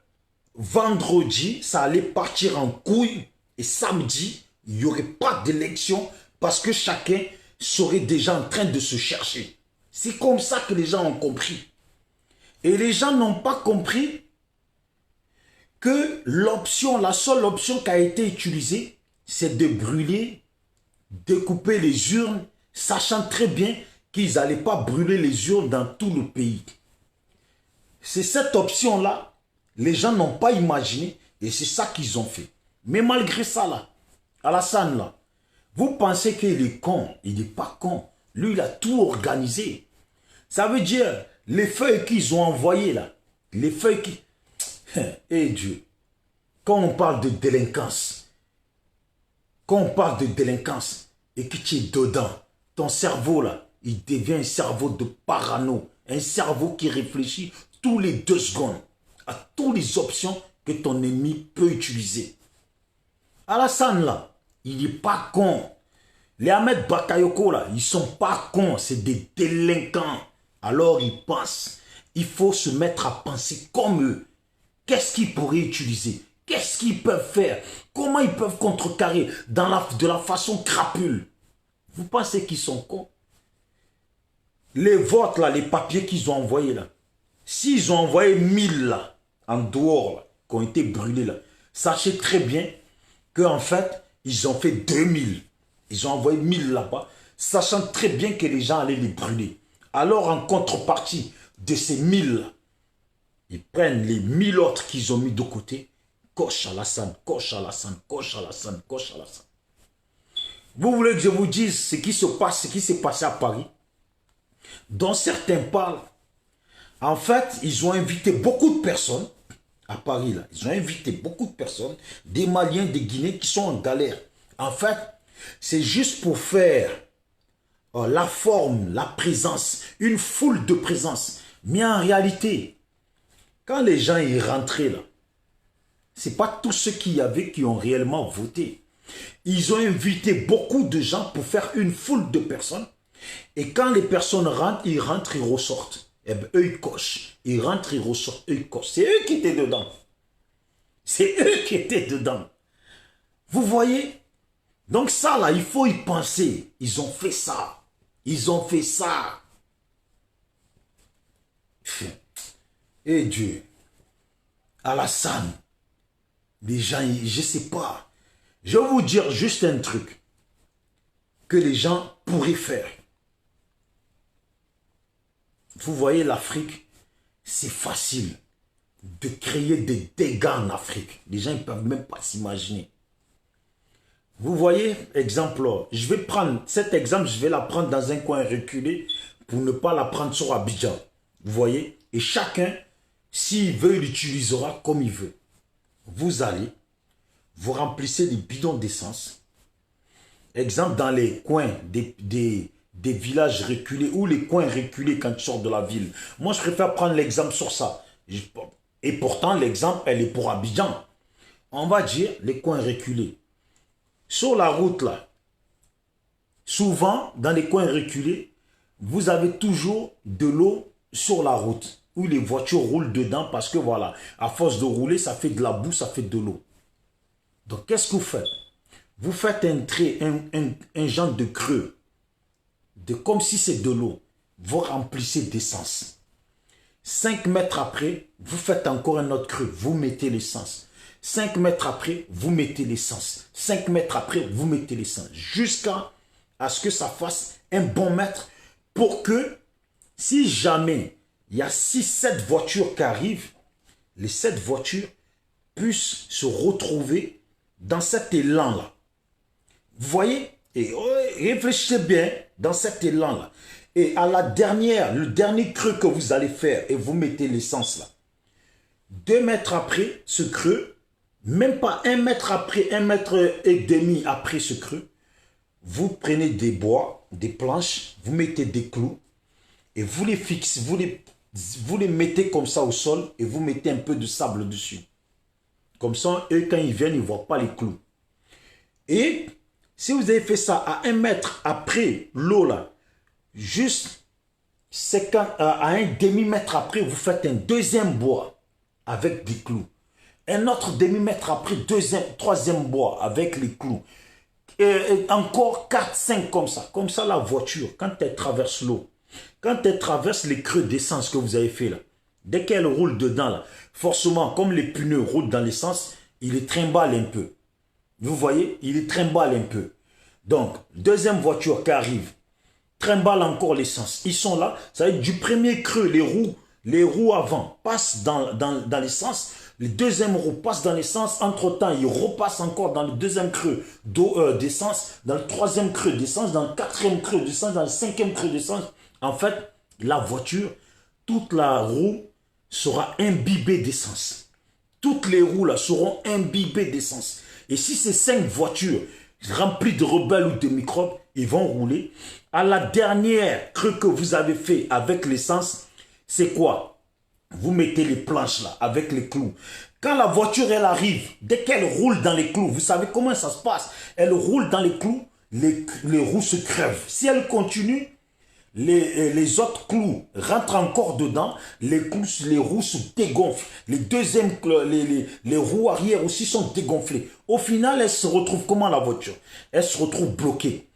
vendredi, ça allait partir en couille. Et samedi, il n'y aurait pas d'élection parce que chacun serait déjà en train de se chercher. C'est comme ça que les gens ont compris. Et les gens n'ont pas compris que la seule option qui a été utilisée, c'est de brûler, découper les urnes, sachant très bien qu'ils n'allaient pas brûler les urnes dans tout le pays. C'est cette option-là, les gens n'ont pas imaginé et c'est ça qu'ils ont fait. Mais malgré ça, là, Alassane, là, vous pensez qu'il est con? Il n'est pas con. Lui, il a tout organisé. Ça veut dire, les feuilles qu'ils ont envoyées là, les feuilles qui... Eh Dieu, quand on parle de délinquance, et que tu es dedans, ton cerveau là, il devient un cerveau de parano, un cerveau qui réfléchit tous les 2 secondes à toutes les options que ton ennemi peut utiliser. Alassane là, il n'est pas con. Les Ahmed Bakayoko là, ils sont pas cons, c'est des délinquants. Alors ils pensent, il faut se mettre à penser comme eux. Qu'est-ce qu'ils pourraient utiliser? Qu'est-ce qu'ils peuvent faire? Comment ils peuvent contrecarrer de la façon crapule? Vous pensez qu'ils sont cons? Les votes là, les papiers qu'ils ont envoyés là, s'ils ont envoyé 1000 là, en dehors là, qui ont été brûlés là, sachez très bien qu'en fait, ils ont fait 2000. Ils ont envoyé 1000 là-bas, sachant très bien que les gens allaient les brûler. Alors, en contrepartie de ces 1000, ils prennent les 1000 autres qu'ils ont mis de côté. Coche Alassane, coche Alassane, coche Alassane, coche Alassane. Vous voulez que je vous dise ce qui se passe, ce qui s'est passé à Paris, dont certains parlent. En fait, ils ont invité beaucoup de personnes à Paris, là. Ils ont invité beaucoup de personnes, des Maliens, des Guinéens qui sont en galère. En fait, c'est juste pour faire la forme, la présence, une foule de présence. Mais en réalité, quand les gens y rentraient là, ce n'est pas tous ceux qui y avaient qui ont réellement voté. Ils ont invité beaucoup de gens pour faire une foule de personnes. Et quand les personnes rentrent, ils ressortent. Et bien, eux, ils cochent. Ils rentrent, ils ressortent, eux, ils cochent. C'est eux qui étaient dedans. C'est eux qui étaient dedans. Vous voyez? Donc ça, là, il faut y penser. Ils ont fait ça. Ils ont fait ça. Et Dieu, Alassane, les gens, je ne sais pas. Je vais vous dire juste un truc que les gens pourraient faire. Vous voyez, l'Afrique, c'est facile de créer des dégâts en Afrique. Les gens ne peuvent même pas s'imaginer. Vous voyez, exemple, je vais prendre cet exemple, je vais la prendre dans un coin reculé pour ne pas la prendre sur Abidjan. Vous voyez, et chacun, s'il veut, il l'utilisera comme il veut. Vous allez, vous remplissez des bidons d'essence. Exemple, dans les coins des villages reculés ou les coins reculés quand tu sors de la ville. Moi, je préfère prendre l'exemple sur ça. Et pourtant, l'exemple, elle est pour Abidjan. On va dire les coins reculés. Sur la route, là, souvent, dans les coins reculés, vous avez toujours de l'eau sur la route, où les voitures roulent dedans, parce que voilà, à force de rouler, ça fait de la boue, ça fait de l'eau. Donc, qu'est-ce que vous faites? Vous faites un genre de creux, comme si c'est de l'eau. Vous remplissez d'essence. 5 mètres après, vous faites encore un autre creux, vous mettez l'essence. 5 mètres après, vous mettez l'essence. 5 mètres après, vous mettez l'essence. Jusqu'à ce que ça fasse un bon mètre pour que, si jamais il y a 6-7 voitures qui arrivent, les 7 voitures puissent se retrouver dans cet élan-là. Vous voyez? Et réfléchissez bien dans cet élan-là. Et à la dernière, le dernier creux que vous allez faire, et vous mettez l'essence là. 2 mètres après ce creux, même pas 1 mètre après, 1 mètre et demi après ce creux, vous prenez des bois, des planches, vous mettez des clous et vous les fixez, vous les mettez comme ça au sol et vous mettez un peu de sable dessus. Comme ça, eux, quand ils viennent, ils ne voient pas les clous. Et si vous avez fait ça à 1 mètre après l'eau là, juste à un demi-mètre après, vous faites un deuxième bois avec des clous. Un autre demi-mètre après, troisième bois avec les clous. Et encore 4, 5 comme ça. Comme ça, la voiture, quand elle traverse l'eau, quand elle traverse les creux d'essence que vous avez fait là, dès qu'elle roule dedans, là, forcément, comme les pneus roulent dans l'essence, il les trimballe un peu. Vous voyez, il les trimballe un peu. Donc, deuxième voiture qui arrive, trimballe encore l'essence. Ils sont là, ça va être du premier creux, les roues avant passent dans l'essence. Le deuxième roue passe dans l'essence. Entre-temps, il repasse encore dans le deuxième creux d'essence, dans le troisième creux d'essence, dans le quatrième creux d'essence, dans le cinquième creux d'essence. En fait, la voiture, toute la roue sera imbibée d'essence. Toutes les roues là seront imbibées d'essence. Et si ces 5 voitures remplies de rebelles ou de microbes, ils vont rouler. À la dernière creux que vous avez fait avec l'essence, c'est quoi? Vous mettez les planches là, avec les clous. Quand la voiture, elle arrive, dès qu'elle roule dans les clous, vous savez comment ça se passe? Elle roule dans les clous, les roues se crèvent. Si elle continue, les autres clous rentrent encore dedans, les roues se dégonflent. Les roues arrière aussi sont dégonflées. Au final, elle se retrouve comment la voiture? Elle se retrouve bloquée.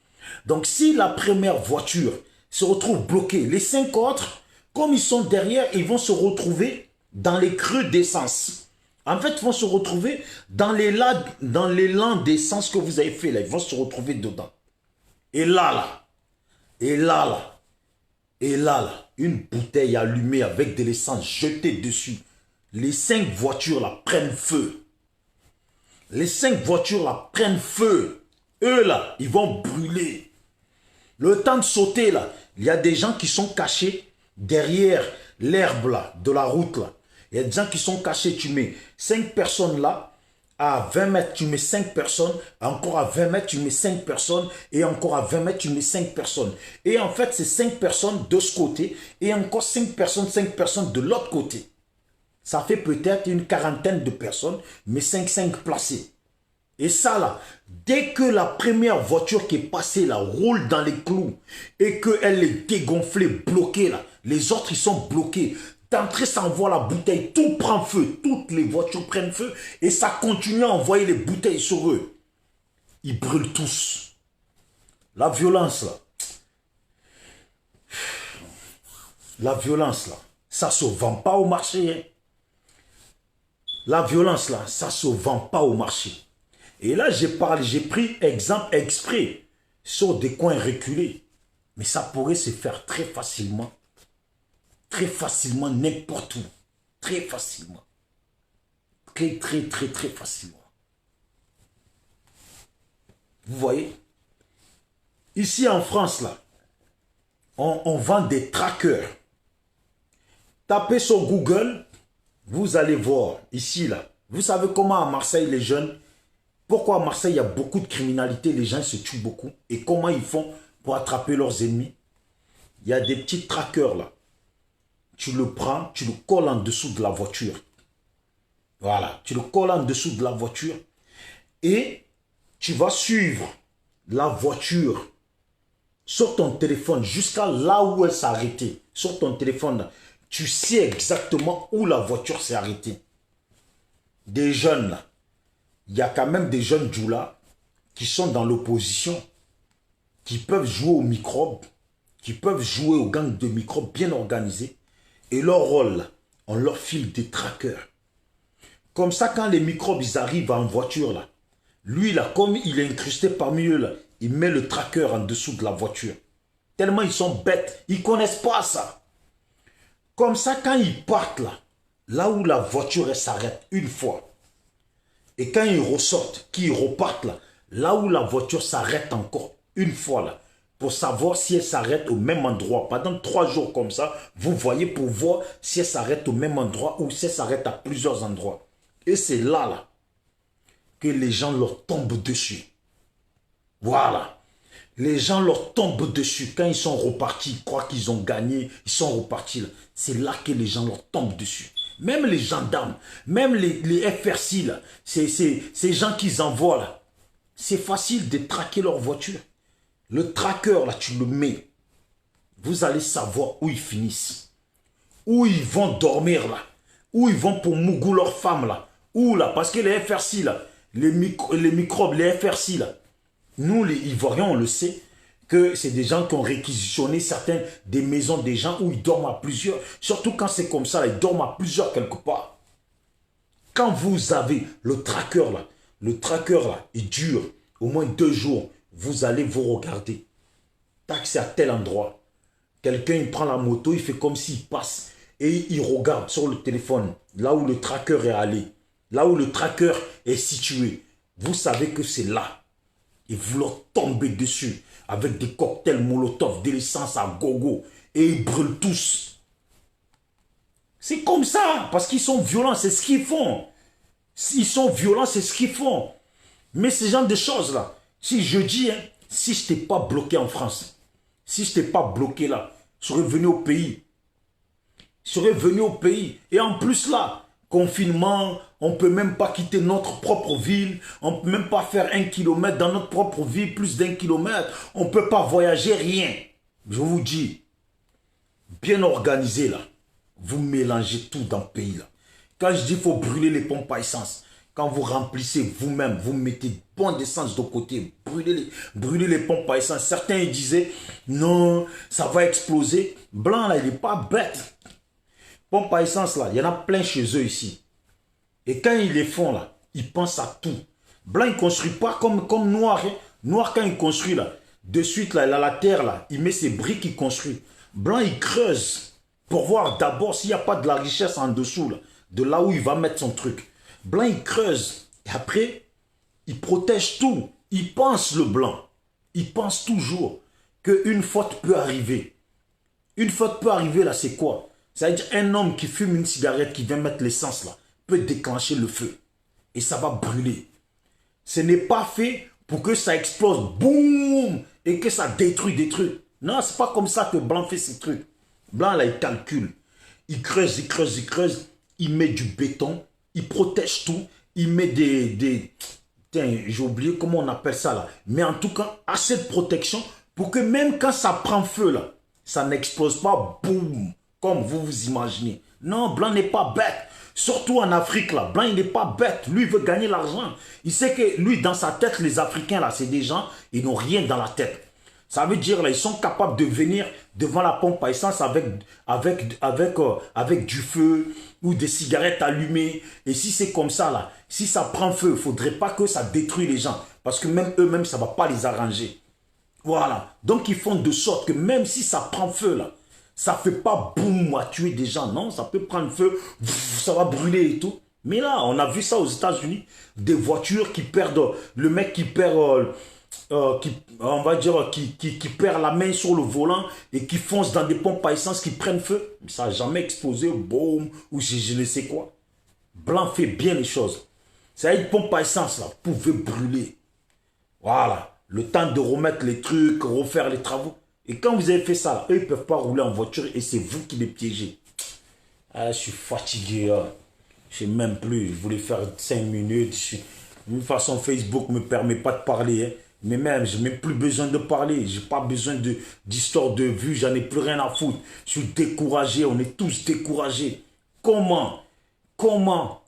Donc si la première voiture se retrouve bloquée, les 5 autres, comme ils sont derrière, ils vont se retrouver dans les creux d'essence. En fait, ils vont se retrouver dans l'élan d'essence que vous avez fait là. Ils vont se retrouver dedans. Et là, une bouteille allumée avec de l'essence jetée dessus. Les 5 voitures là prennent feu. Les 5 voitures là prennent feu. Eux, là, ils vont brûler. Le temps de sauter, là, il y a des gens qui sont cachés derrière l'herbe, là, de la route, là. Il y a des gens qui sont cachés. Tu mets 5 personnes là. À 20 mètres, tu mets 5 personnes. Encore à 20 mètres, tu mets 5 personnes. Et encore à 20 mètres, tu mets 5 personnes. Et en fait, c'est 5 personnes de ce côté. Et encore 5 personnes de l'autre côté. Ça fait peut-être une quarantaine de personnes, mais 5 placés. Et ça là, dès que la première voiture qui est passée là, roule dans les clous, et qu'elle est dégonflée, bloquée là, les autres ils sont bloqués. D'entrée, ça envoie la bouteille, tout prend feu, toutes les voitures prennent feu, et ça continue à envoyer les bouteilles sur eux. Ils brûlent tous. La violence là, ça se vend pas au marché. Hein. La violence là, ça se vend pas au marché. Et là, j'ai pris exemple exprès sur des coins reculés. Mais ça pourrait se faire très facilement n'importe où. Très facilement. Très facilement. Vous voyez? Ici en France, là, on vend des trackers. Tapez sur Google, vous allez voir, ici, là. Vous savez comment à Marseille, les jeunes, pourquoi à Marseille, il y a beaucoup de criminalité, les gens se tuent beaucoup, et comment ils font pour attraper leurs ennemis? Il y a des petits trackers, là. Tu le prends, tu le colles en dessous de la voiture. Voilà, tu le colles en dessous de la voiture et tu vas suivre la voiture sur ton téléphone jusqu'à là où elle s'est arrêtée. Sur ton téléphone, tu sais exactement où la voiture s'est arrêtée. Des jeunes, là, il y a quand même des jeunes djoula qui sont dans l'opposition, qui peuvent jouer aux microbes, qui peuvent jouer aux gangs de microbes bien organisés. Et leur rôle, on leur file des trackers. Comme ça, quand les microbes ils arrivent en voiture, là, lui, là, comme il est incrusté parmi eux, là, il met le tracker en dessous de la voiture. Tellement ils sont bêtes, ils ne connaissent pas ça. Comme ça, quand ils partent, là où la voiture elle s'arrête une fois, et quand ils ressortent, qu'ils repartent, là où la voiture s'arrête encore une fois, là, pour savoir si elle s'arrête au même endroit. Pendant 3 jours comme ça, vous voyez pour voir si elle s'arrête au même endroit ou si elle s'arrête à plusieurs endroits. Et c'est là que les gens leur tombent dessus. Voilà. Les gens leur tombent dessus. Quand ils sont repartis, ils croient qu'ils ont gagné, ils sont repartis. C'est là que les gens leur tombent dessus. Même les gendarmes, même les FRC, là, ces gens qu'ils envoient, là, c'est facile de traquer leur voiture. Le tracker, là, tu le mets. Vous allez savoir où ils finissent. Où ils vont dormir, là. Où ils vont pour mougou leur femme, là. Où, là. Parce que les FRC, là, les microbes, les FRC, là. Nous, les Ivoiriens, on le sait, que c'est des gens qui ont réquisitionné certaines des maisons des gens où ils dorment à plusieurs. Surtout quand c'est comme ça, là, ils dorment à plusieurs quelque part. Quand vous avez le tracker, là, il dure au moins 2 jours. Vous allez vous regarder. Tac, c'est à tel endroit. Quelqu'un, il prend la moto, il fait comme s'il passe. Et il regarde sur le téléphone, là où le tracker est allé. Là où le tracker est situé. Vous savez que c'est là. Et vous leur tombez dessus. Avec des cocktails molotov, de l'essence à gogo. Et ils brûlent tous. C'est comme ça. Parce qu'ils sont violents, c'est ce qu'ils font. S'ils sont violents, c'est ce qu'ils font. Mais ce genre de choses-là, si je dis, hein, si je n'étais pas bloqué en France, si je n'étais pas bloqué là, je serais venu au pays. Je serais venu au pays. Et en plus là, confinement, on ne peut même pas quitter notre propre ville. On ne peut même pas faire 1 kilomètre dans notre propre ville, plus d'1 kilomètre. On ne peut pas voyager, rien. Je vous dis, bien organisé là, vous mélangez tout dans le pays là. Quand je dis qu'il faut brûler les pompes à essence, quand vous remplissez vous-même, vous mettez bon d'essence de côté, brûlez les pompes à essence. Certains ils disaient, non, ça va exploser. Blanc là, il n'est pas bête. Pompes à essence là, il y en a plein chez eux ici. Et quand ils les font là, ils pensent à tout. Blanc, il ne construit pas comme Noir. Hein. Noir, quand il construit là, de suite là, il a la terre là, il met ses briques, il construit. Blanc, il creuse pour voir d'abord s'il n'y a pas de la richesse en dessous là, de là où il va mettre son truc. Blanc, il creuse. Et après, il protège tout. il pense le blanc. Il pense toujours qu'une faute peut arriver. Une faute peut arriver là, c'est quoi? Ça veut dire un homme qui fume une cigarette, qui vient mettre l'essence là, peut déclencher le feu. Et ça va brûler. Ce n'est pas fait pour que ça explose, boum, et que ça détruit. Non, c'est pas comme ça que Blanc fait ses trucs. Blanc là, il calcule. Il creuse, il met du béton, il protège tout, il met des tiens, j'ai oublié comment on appelle ça là. Mais en tout cas, assez de protection pour que même quand ça prend feu là, ça n'explose pas, boum, comme vous vous imaginez. Non, Blanc n'est pas bête. Surtout en Afrique là, Blanc il n'est pas bête. Lui il veut gagner l'argent. Il sait que lui dans sa tête, les Africains là, c'est des gens, ils n'ont rien dans la tête. Ça veut dire là, ils sont capables de venir devant la pompe à essence avec du feu ou des cigarettes allumées. Et si c'est comme ça là, si ça prend feu, il ne faudrait pas que ça détruise les gens. Parce que même eux-mêmes, ça ne va pas les arranger. Voilà. Donc ils font de sorte que même si ça prend feu là, ça ne fait pas boum à tuer des gens. Non, ça peut prendre feu, ça va brûler et tout. Mais là, on a vu ça aux États-Unis. Des voitures qui perdent, le mec qui perd... on va dire, qui perd la main sur le volant et qui fonce dans des pompes à essence qui prennent feu. Ça n'a jamais explosé, boum, ou je ne sais quoi. Blanc fait bien les choses. Ça une pompe à essence, là, pouvait brûler. Voilà. Le temps de remettre les trucs, refaire les travaux. Et quand vous avez fait ça, là, eux, ils ne peuvent pas rouler en voiture et c'est vous qui les piégez. Ah, je suis fatigué. Hein. Je ne sais même plus. Je voulais faire 5 minutes. De toute façon, Facebook ne me permet pas de parler. Hein. Mais même, je n'ai même plus besoin de parler. Je n'ai pas besoin d'histoire de vue. J'en ai plus rien à foutre. Je suis découragé. On est tous découragés. Comment?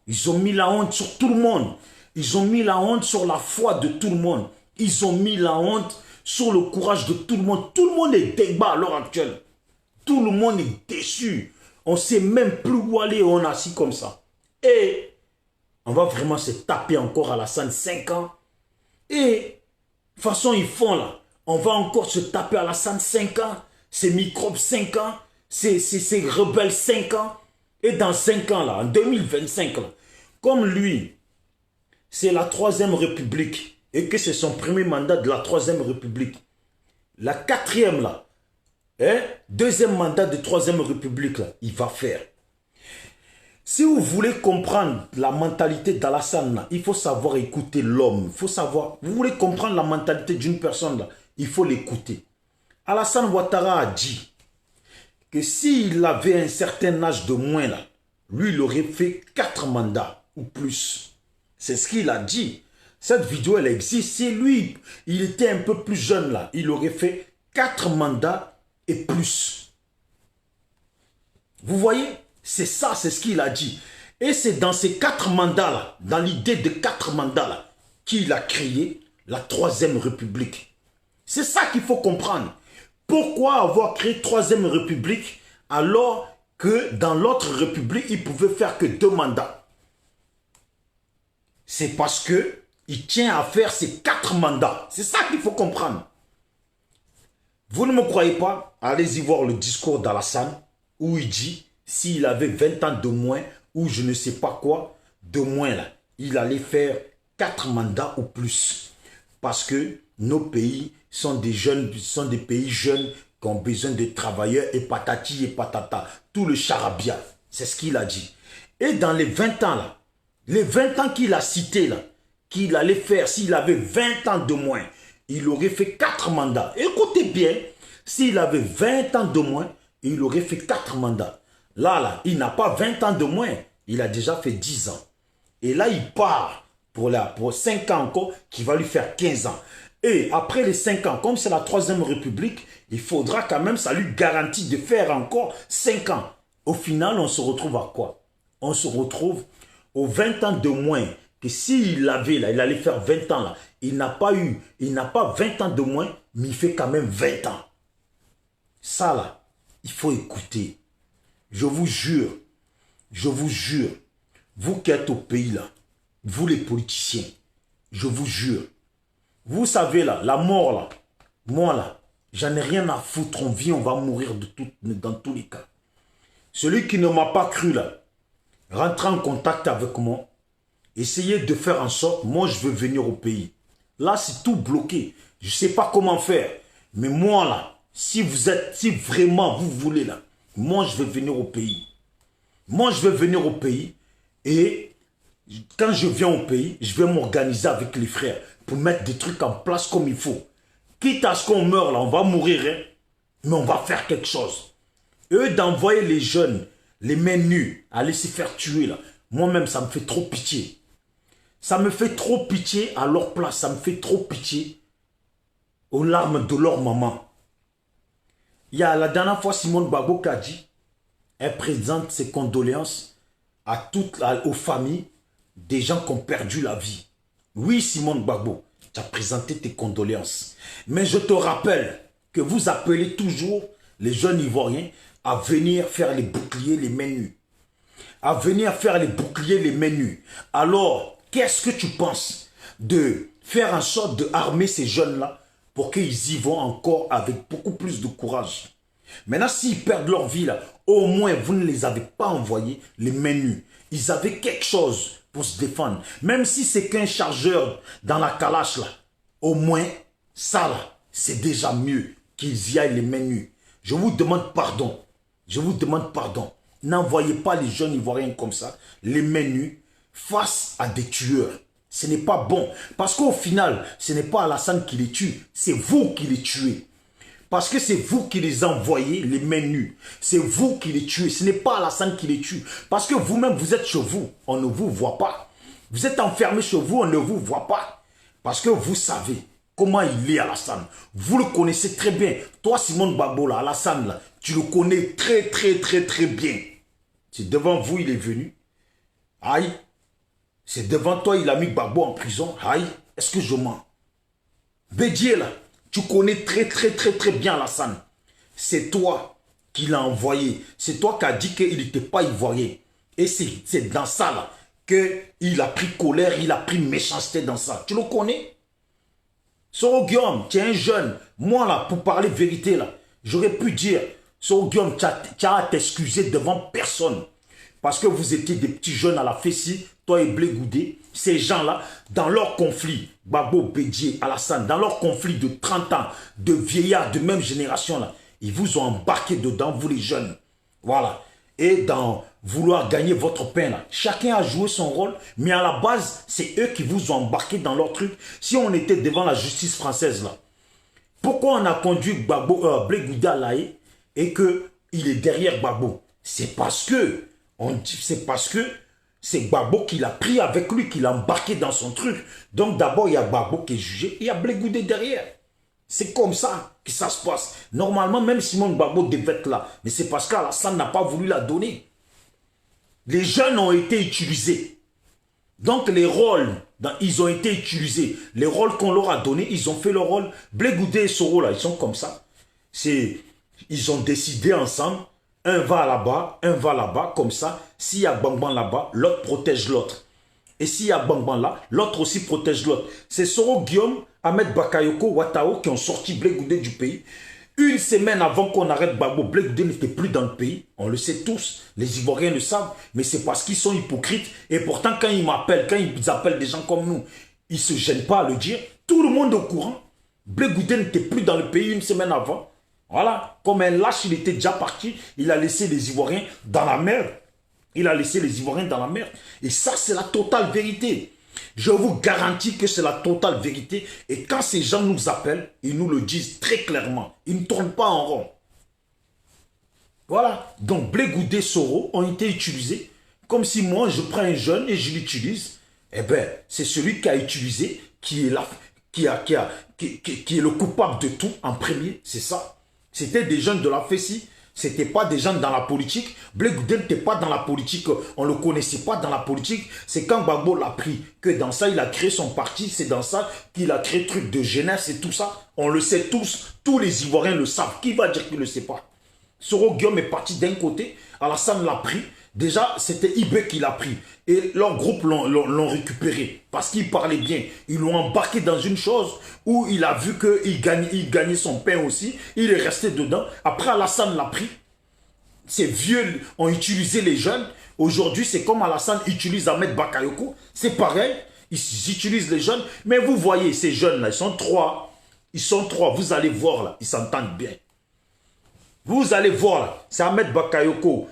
Ils ont mis la honte sur tout le monde. Ils ont mis la honte sur la foi de tout le monde. Ils ont mis la honte sur le courage de tout le monde. Tout le monde est débat à l'heure actuelle. Tout le monde est déçu. On ne sait même plus où aller. On est assis comme ça. Et on va vraiment se taper encore à la scène 5 ans. Et de toute façon, ils font là. On va encore se taper à la scène 5 ans. Ces microbes 5 ans. Ces rebelles 5 ans. Et dans 5 ans là, en 2025 là, comme lui, c'est la 3e République. Et que c'est son premier mandat de la 3e République. La 4e là, 2e mandat de 3e République là, il va faire. Si vous voulez comprendre la mentalité d'Alassane là, il faut savoir écouter l'homme. Il faut savoir, vous voulez comprendre la mentalité d'une personne là, il faut l'écouter. Alassane Ouattara a dit que s'il avait un certain âge de moins là, lui il aurait fait 4 mandats ou plus. C'est ce qu'il a dit. Cette vidéo, elle existe. Si lui, il était un peu plus jeune là, il aurait fait 4 mandats et plus. Vous voyez? C'est ça, c'est ce qu'il a dit. Et c'est dans ces 4 mandats là, dans l'idée de 4 mandats là, qu'il a créé la 3e République. C'est ça qu'il faut comprendre. Pourquoi avoir créé 3e République alors que dans l'autre République, il pouvait faire que 2 mandats? C'est parce que il tient à faire ces 4 mandats. C'est ça qu'il faut comprendre. Vous ne me croyez pas? Allez-y voir le discours d'Alassane où il dit s'il avait 20 ans de moins ou je ne sais pas quoi de moins là, il allait faire 4 mandats ou plus. Parce que nos pays sont des pays jeunes qui ont besoin de travailleurs et patati et patata. Tout le charabia. C'est ce qu'il a dit. Et dans les 20 ans là, les 20 ans qu'il a cités là, qu'il allait faire s'il avait 20 ans de moins, il aurait fait 4 mandats. Écoutez bien, s'il avait 20 ans de moins, il aurait fait 4 mandats. Là, il n'a pas 20 ans de moins, il a déjà fait 10 ans. Et là, il part pour 5 ans encore, qui va lui faire 15 ans. Et après les 5 ans, comme c'est la 3e République, il faudra quand même, ça lui garantit de faire encore 5 ans. Au final, on se retrouve à quoi? On se retrouve aux 20 ans de moins. Que s'il avait là, il allait faire 20 ans là, il n'a pas 20 ans de moins, mais il fait quand même 20 ans. Ça là, il faut écouter. Je vous jure, vous qui êtes au pays là, vous les politiciens, je vous jure, vous savez là, la mort là, moi là, j'en ai rien à foutre, on vit, on va mourir dans tous les cas. Celui qui ne m'a pas cru là, rentrez en contact avec moi. Essayez de faire en sorte, moi je veux venir au pays. Là, c'est tout bloqué. Je ne sais pas comment faire. Mais moi, là, si vraiment vous voulez, là, moi, je vais venir au pays. Moi, je vais venir au pays et quand je viens au pays, je vais m'organiser avec les frères pour mettre des trucs en place comme il faut. Quitte à ce qu'on meure là, on va mourir, hein, mais on va faire quelque chose. Eux, d'envoyer les jeunes, les mains nues, aller se faire tuer là, moi-même, ça me fait trop pitié. Ça me fait trop pitié à leur place, ça me fait trop pitié aux larmes de leur maman. Il y a la dernière fois, Simone Gbagbo qui a dit, elle présente ses condoléances aux familles des gens qui ont perdu la vie. Oui, Simone Gbagbo, tu as présenté tes condoléances. Mais je te rappelle que vous appelez toujours les jeunes Ivoiriens à venir faire les boucliers, les mains nues. À venir faire les boucliers, les mains nues. Alors, qu'est-ce que tu penses de faire en sorte de armer ces jeunes-là pour qu'ils y vont encore avec beaucoup plus de courage? Maintenant, s'ils perdent leur vie, là, au moins, vous ne les avez pas envoyés les mains nues. Ils avaient quelque chose pour se défendre. Même si c'est qu'un chargeur dans la calache, là, au moins, ça, là, c'est déjà mieux qu'ils y aillent les mains nues. Je vous demande pardon. Je vous demande pardon. N'envoyez pas les jeunes Ivoiriens comme ça, les mains nues, face à des tueurs. Ce n'est pas bon. Parce qu'au final, ce n'est pas Alassane qui les tue, c'est vous qui les tuez. Parce que c'est vous qui les envoyez les mains nues. C'est vous qui les tuez. Ce n'est pas Alassane qui les tue. Parce que vous-même, vous êtes chez vous. On ne vous voit pas. Vous êtes enfermé chez vous. On ne vous voit pas. Parce que vous savez comment il est, Alassane. Vous le connaissez très bien. Toi, Simone Gbagbo, là, Alassane, là, tu le connais très, très, très, très bien. C'est devant vous, il est venu. Aïe. C'est devant toi, il a mis Gbagbo en prison. Aïe. Est-ce que je mens? Bédier, là. Tu connais très, très, très, très bien Alassane. C'est toi qui l'as envoyé. C'est toi qui as dit qu'il n'était pas ivoirien. Et c'est dans ça, là, qu'il a pris colère, il a pris méchanceté dans ça. Tu le connais? Soro Guillaume, tu es un jeune. Moi, là, pour parler vérité, là, j'aurais pu dire, Soro Guillaume, tu as à t'excuser devant personne. Parce que vous étiez des petits jeunes à la Fessi, toi et Blé Goudé, ces gens-là, dans leur conflit, Gbagbo, Bédier, Alassane, dans leur conflit de 30 ans, de vieillards de même génération, là, ils vous ont embarqué dedans, vous les jeunes. Voilà. Et dans vouloir gagner votre pain, là, chacun a joué son rôle, mais à la base, c'est eux qui vous ont embarqué dans leur truc. Si on était devant la justice française, là, pourquoi on a conduit Blé Goudé à La Haye et qu'il est derrière Gbagbo? C'est parce que c'est Gbagbo qui l'a pris avec lui, qui l'a embarqué dans son truc. Donc d'abord, il y a Gbagbo qui est jugé, et il y a Blé Goudé derrière. C'est comme ça que ça se passe. Normalement, même Simone Gbagbo devait être là. Mais c'est parce qu'Alassane n'a pas voulu la donner. Les jeunes ont été utilisés. Donc les rôles, ils ont été utilisés. Les rôles qu'on leur a donnés, ils ont fait leur rôle. Blé Goudé et Soro, là, ils sont comme ça. Ils ont décidé ensemble. Un va là-bas, comme ça. S'il y a Gbangban là-bas, l'autre protège l'autre. Et s'il y a Gbangban là, l'autre aussi protège l'autre. C'est Soro Guillaume, Ahmed Bakayoko, Ouattao qui ont sorti Blé Goudé du pays. Une semaine avant qu'on arrête Gbagbo, Blé Goudé n'était plus dans le pays. On le sait tous, les Ivoiriens le savent. Mais c'est parce qu'ils sont hypocrites. Et pourtant, quand ils m'appellent, quand ils appellent des gens comme nous, ils ne se gênent pas à le dire. Tout le monde est au courant. Blé Goudé n'était plus dans le pays une semaine avant. Voilà, comme un lâche, il était déjà parti. Il a laissé les Ivoiriens dans la mer. Il a laissé les Ivoiriens dans la mer. Et ça, c'est la totale vérité. Je vous garantis que c'est la totale vérité. Et quand ces gens nous appellent, ils nous le disent très clairement. Ils ne tournent pas en rond. Voilà. Donc, Blé Goudé, Soro ont été utilisés. Comme si moi, je prends un jeune et je l'utilise. Eh bien, c'est celui qui a utilisé qui est là, qui est le coupable de tout en premier. C'est ça. C'était des jeunes de la Fessi. Ce n'était pas des gens dans la politique. Blé Goudé n'était pas dans la politique. On ne le connaissait pas dans la politique. C'est quand Gbagbo l'a pris que dans ça, il a créé son parti. C'est dans ça qu'il a créé truc de jeunesse et tout ça. On le sait tous. Tous les Ivoiriens le savent. Qui va dire qu'il ne le sait pas? Soro Guillaume est parti d'un côté. Alassane l'a pris. Déjà, c'était Ibé qui l'a pris. Et leur groupe l'ont récupéré. Parce qu'il parlait bien. Ils l'ont embarqué dans une chose où il a vu qu'il gagnait son pain aussi. Il est resté dedans. Après, Alassane l'a pris. Ces vieux ont utilisé les jeunes. Aujourd'hui, c'est comme Alassane utilise Ahmed Bakayoko. C'est pareil. Ils utilisent les jeunes. Mais vous voyez, ces jeunes-là, ils sont trois. Ils sont trois. Vous allez voir, là, ils s'entendent bien. Vous allez voir, là, c'est Ahmed Bakayoko,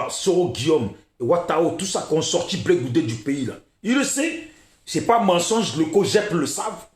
Soro Guillaume, Ouattao, tout ça qu'on sorti Blé Goudé du pays, là. Il le sait. C'est pas mensonge, le COJEP le savent.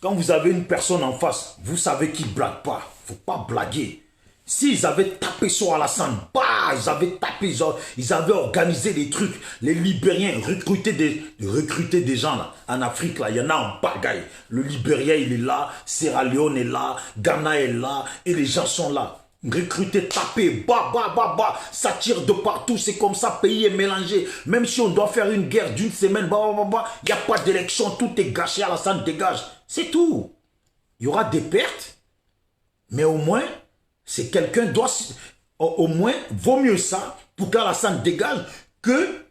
Quand vous avez une personne en face, vous savez qu'il ne blague pas. Il ne faut pas blaguer. S'ils avaient tapé sur Alassane, bah, ils avaient tapé, genre, ils avaient organisé des trucs. Les Libériens recrutaient des gens là. En Afrique, là, il y en a en bagaille. Le Libérien, il est là. Sierra Leone est là. Ghana est là. Et les gens sont là. Recruter, taper, bah, ça tire de partout, c'est comme ça, pays est mélangé. Même si on doit faire une guerre d'une semaine, il n'y a pas d'élection, tout est gâché, Alassane dégage. C'est tout. Il y aura des pertes, mais au moins, c'est quelqu'un doit, au moins, vaut mieux ça pour qu'Alassane dégage que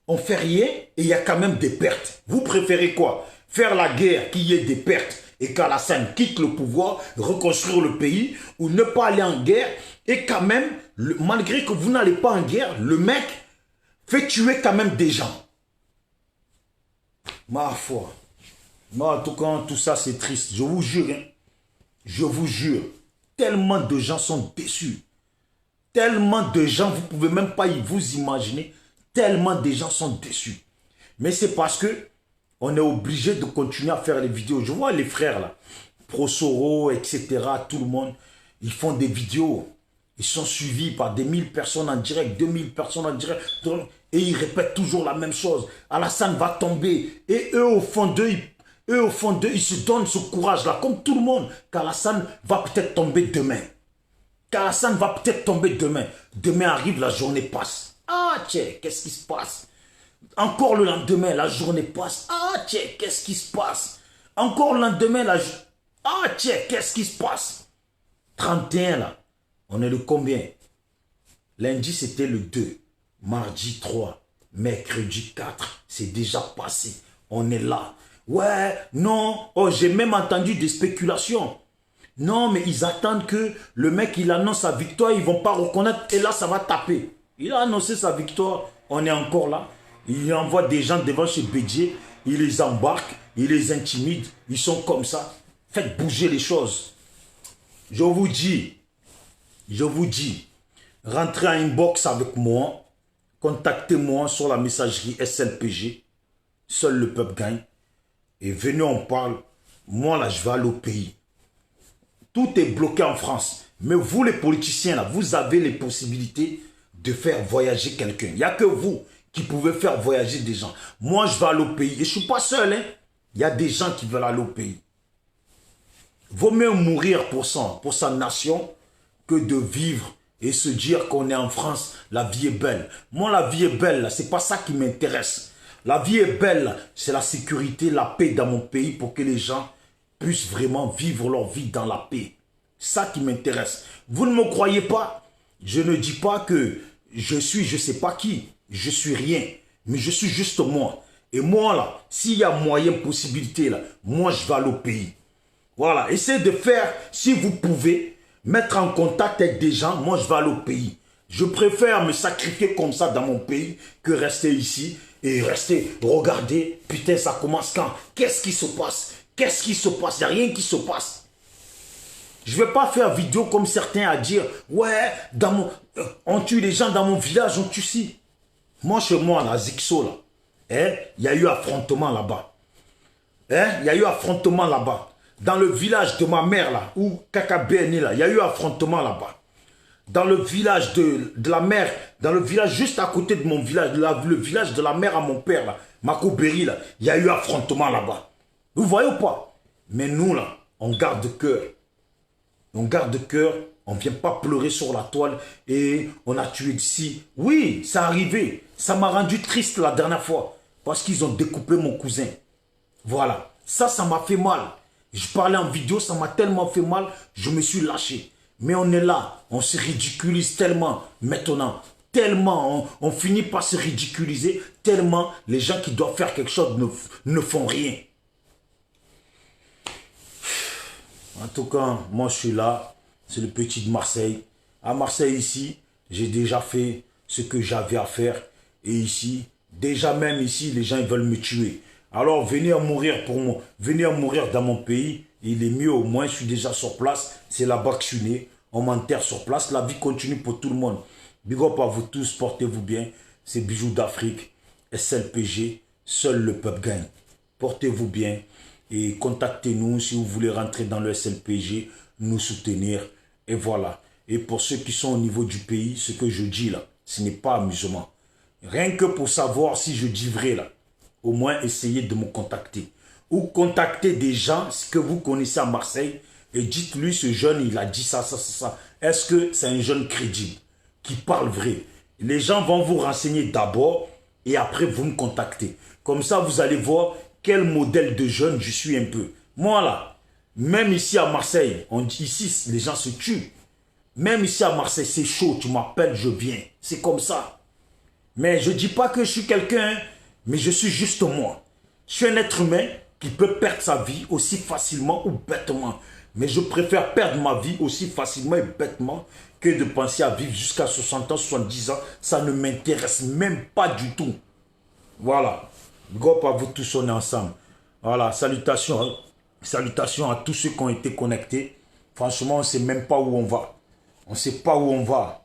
on fait rien et il y a quand même des pertes. Vous préférez quoi? Faire la guerre, qu'il y ait des pertes et qu'Alassane quitte le pouvoir, reconstruire le pays, ou ne pas aller en guerre, et quand même, malgré que vous n'allez pas en guerre, le mec fait tuer quand même des gens. Ma foi. Moi, en tout cas, tout ça, c'est triste. Je vous jure, hein, je vous jure, tellement de gens sont déçus. Tellement de gens, vous ne pouvez même pas vous imaginer, tellement de gens sont déçus. Mais c'est parce que on est obligé de continuer à faire les vidéos. Je vois les frères là, Prosoro, etc., tout le monde, ils font des vidéos. Ils sont suivis par des 1000 personnes en direct, 2000 personnes en direct. Et ils répètent toujours la même chose. Alassane va tomber. Et eux, au fond d'eux, ils se donnent ce courage-là, comme tout le monde, qu'Alassane va peut-être tomber demain. Qu'Alassane va peut-être tomber demain. Demain arrive, la journée passe. Ah, tiens, qu'est-ce qui se passe? Encore le lendemain, la journée passe. Ah, tiens, qu'est-ce qui se passe? Encore le lendemain, ah, tiens, qu'est-ce qui se passe? 31, là. On est le combien? Lundi, c'était le 2. Mardi, 3. Mercredi, 4. C'est déjà passé. On est là. Ouais, non. Oh, j'ai même entendu des spéculations. Non, mais ils attendent que le mec, il annonce sa victoire. Ils ne vont pas reconnaître. Et là, ça va taper. Il a annoncé sa victoire. On est encore là. Il envoie des gens devant chez Bédier, il les embarque, il les intimide, ils sont comme ça. Faites bouger les choses. Je vous dis, rentrez en inbox avec moi, contactez-moi sur la messagerie SLPG, seul le peuple gagne, et venez, on parle. Moi là, je vais aller au pays. Tout est bloqué en France, mais vous les politiciens là, vous avez les possibilités de faire voyager quelqu'un. Il n'y a que vous qui pouvez faire voyager des gens. Moi, je vais aller au pays. Et je ne suis pas seul. Hein. Il y a des gens qui veulent aller au pays. Vaut mieux mourir pour sa nation, que de vivre et se dire qu'on est en France, la vie est belle. Moi, la vie est belle, ce n'est pas ça qui m'intéresse. La vie est belle, c'est la sécurité, la paix dans mon pays pour que les gens puissent vraiment vivre leur vie dans la paix. C'est ça qui m'intéresse. Vous ne me croyez pas? Je ne dis pas que je suis je ne sais pas qui. Je suis rien, mais je suis juste moi. Et moi, là, s'il y a moyen, possibilité, là, moi, je vais aller au pays. Voilà, essayez de faire, si vous pouvez, mettre en contact avec des gens, moi, je vais aller au pays. Je préfère me sacrifier comme ça dans mon pays que rester ici et rester, regarder, putain, ça commence quand? Qu'est-ce qui se passe? Qu'est-ce qui se passe? Il n'y a rien qui se passe. Je ne vais pas faire vidéo comme certains à dire, ouais, on tue les gens dans mon village, on tue si. Moi, chez moi, là, Zixo, là, hein, il y a eu affrontement là-bas. Hein, il y a eu affrontement là-bas. Dans le village de ma mère, là, où Kakabé est né, là, il y a eu affrontement là-bas. Dans le village de la mère, dans le village juste à côté de mon village, le village de la mère à mon père, là, Makoberi, là, il y a eu affrontement là-bas. Vous voyez ou pas? Mais nous, là, on garde cœur. On garde cœur. On ne vient pas pleurer sur la toile et on a tué d'ici. Oui, ça arrivé. Ça m'a rendu triste la dernière fois parce qu'ils ont découpé mon cousin. Voilà. Ça m'a fait mal. Je parlais en vidéo, ça m'a tellement fait mal, je me suis lâché. Mais on est là, on se ridiculise tellement maintenant. Tellement, on finit par se ridiculiser, tellement les gens qui doivent faire quelque chose ne font rien. En tout cas, moi je suis là. C'est le petit de Marseille. À Marseille, ici, j'ai déjà fait ce que j'avais à faire. Et ici, Déjà même ici, les gens ils veulent me tuer. Alors venez à mourir pour moi. Venez à mourir dans mon pays. Il est mieux au moins, je suis déjà sur place. C'est là-bas que je suis né. On m'enterre sur place. La vie continue pour tout le monde. Big up à vous tous, portez-vous bien. C'est Bijoux d'Afrique, SLPG, seul le peuple gagne. Portez-vous bien et contactez-nous si vous voulez rentrer dans le SLPG, nous soutenir. Et voilà. Et pour ceux qui sont au niveau du pays, ce que je dis là, ce n'est pas amusement. Rien que pour savoir si je dis vrai là, au moins essayez de me contacter. Ou contactez des gens que vous connaissez à Marseille et dites-lui ce jeune, il a dit ça, ça, ça, ça. Est-ce que c'est un jeune crédible qui parle vrai? Les gens vont vous renseigner d'abord et après vous me contactez. Comme ça, vous allez voir quel modèle de jeune je suis un peu. Moi là, même ici à Marseille, ici les gens se tuent. Même ici à Marseille, c'est chaud, tu m'appelles, je viens. C'est comme ça. Mais je ne dis pas que je suis quelqu'un, mais je suis juste moi. Je suis un être humain qui peut perdre sa vie aussi facilement ou bêtement. Mais je préfère perdre ma vie aussi facilement et bêtement que de penser à vivre jusqu'à 60 ans, 70 ans. Ça ne m'intéresse même pas du tout. Voilà. Go à vous tous, on est ensemble. Voilà, salutations. Salutations à tous ceux qui ont été connectés. Franchement, on ne sait même pas où on va. On ne sait pas où on va.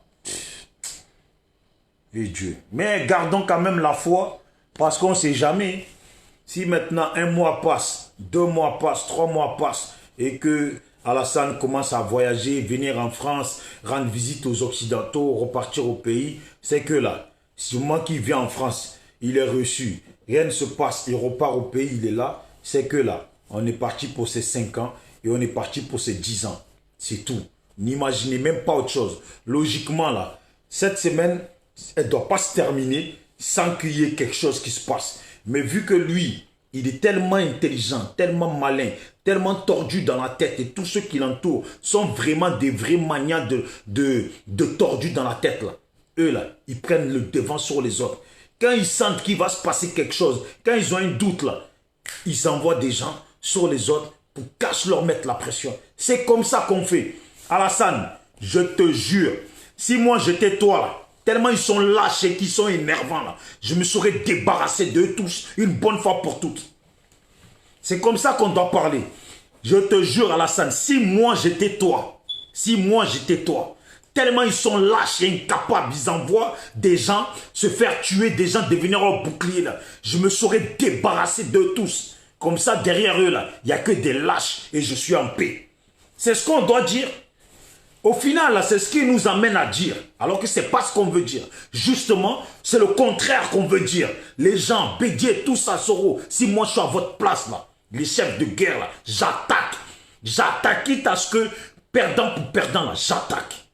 Et Dieu. Mais gardons quand même la foi, parce qu'on ne sait jamais. Si maintenant un mois passe, 2 mois passent, 3 mois passent, et que Alassane commence à voyager, venir en France, rendre visite aux Occidentaux, repartir au pays, c'est que là, si au moment qu'il vient en France, il est reçu, rien ne se passe, il repart au pays, il est là, c'est que là, on est parti pour ces 5 ans, et on est parti pour ces 10 ans. C'est tout. N'imaginez même pas autre chose. Logiquement là, cette semaine, elle ne doit pas se terminer sans qu'il y ait quelque chose qui se passe. Mais vu que lui, il est tellement intelligent, tellement malin, tellement tordu dans la tête et tous ceux qui l'entourent sont vraiment des vrais manias de tordus dans la tête là. Eux là, ils prennent le devant sur les autres. Quand ils sentent qu'il va se passer quelque chose, quand ils ont un doute là, ils envoient des gens sur les autres pour cache leur mettre la pression. C'est comme ça qu'on fait. Alassane, je te jure, si moi j'étais toi là, tellement ils sont lâches et qu'ils sont énervants là, je me serais débarrassé d'eux tous une bonne fois pour toutes. C'est comme ça qu'on doit parler. Je te jure Alassane, si moi j'étais toi, tellement ils sont lâches et incapables, ils envoient des gens se faire tuer, des gens devenir un bouclier là, je me serais débarrassé d'eux tous. Comme ça derrière eux là, il n'y a que des lâches et je suis en paix. C'est ce qu'on doit dire. Au final, c'est ce qui nous amène à dire, alors que ce n'est pas ce qu'on veut dire. Justement, c'est le contraire qu'on veut dire. Les gens, Bédié, tout ça, Soro, si moi je suis à votre place, là, les chefs de guerre, là, j'attaque. J'attaque, quitte à ce que, perdant pour perdant, là, j'attaque.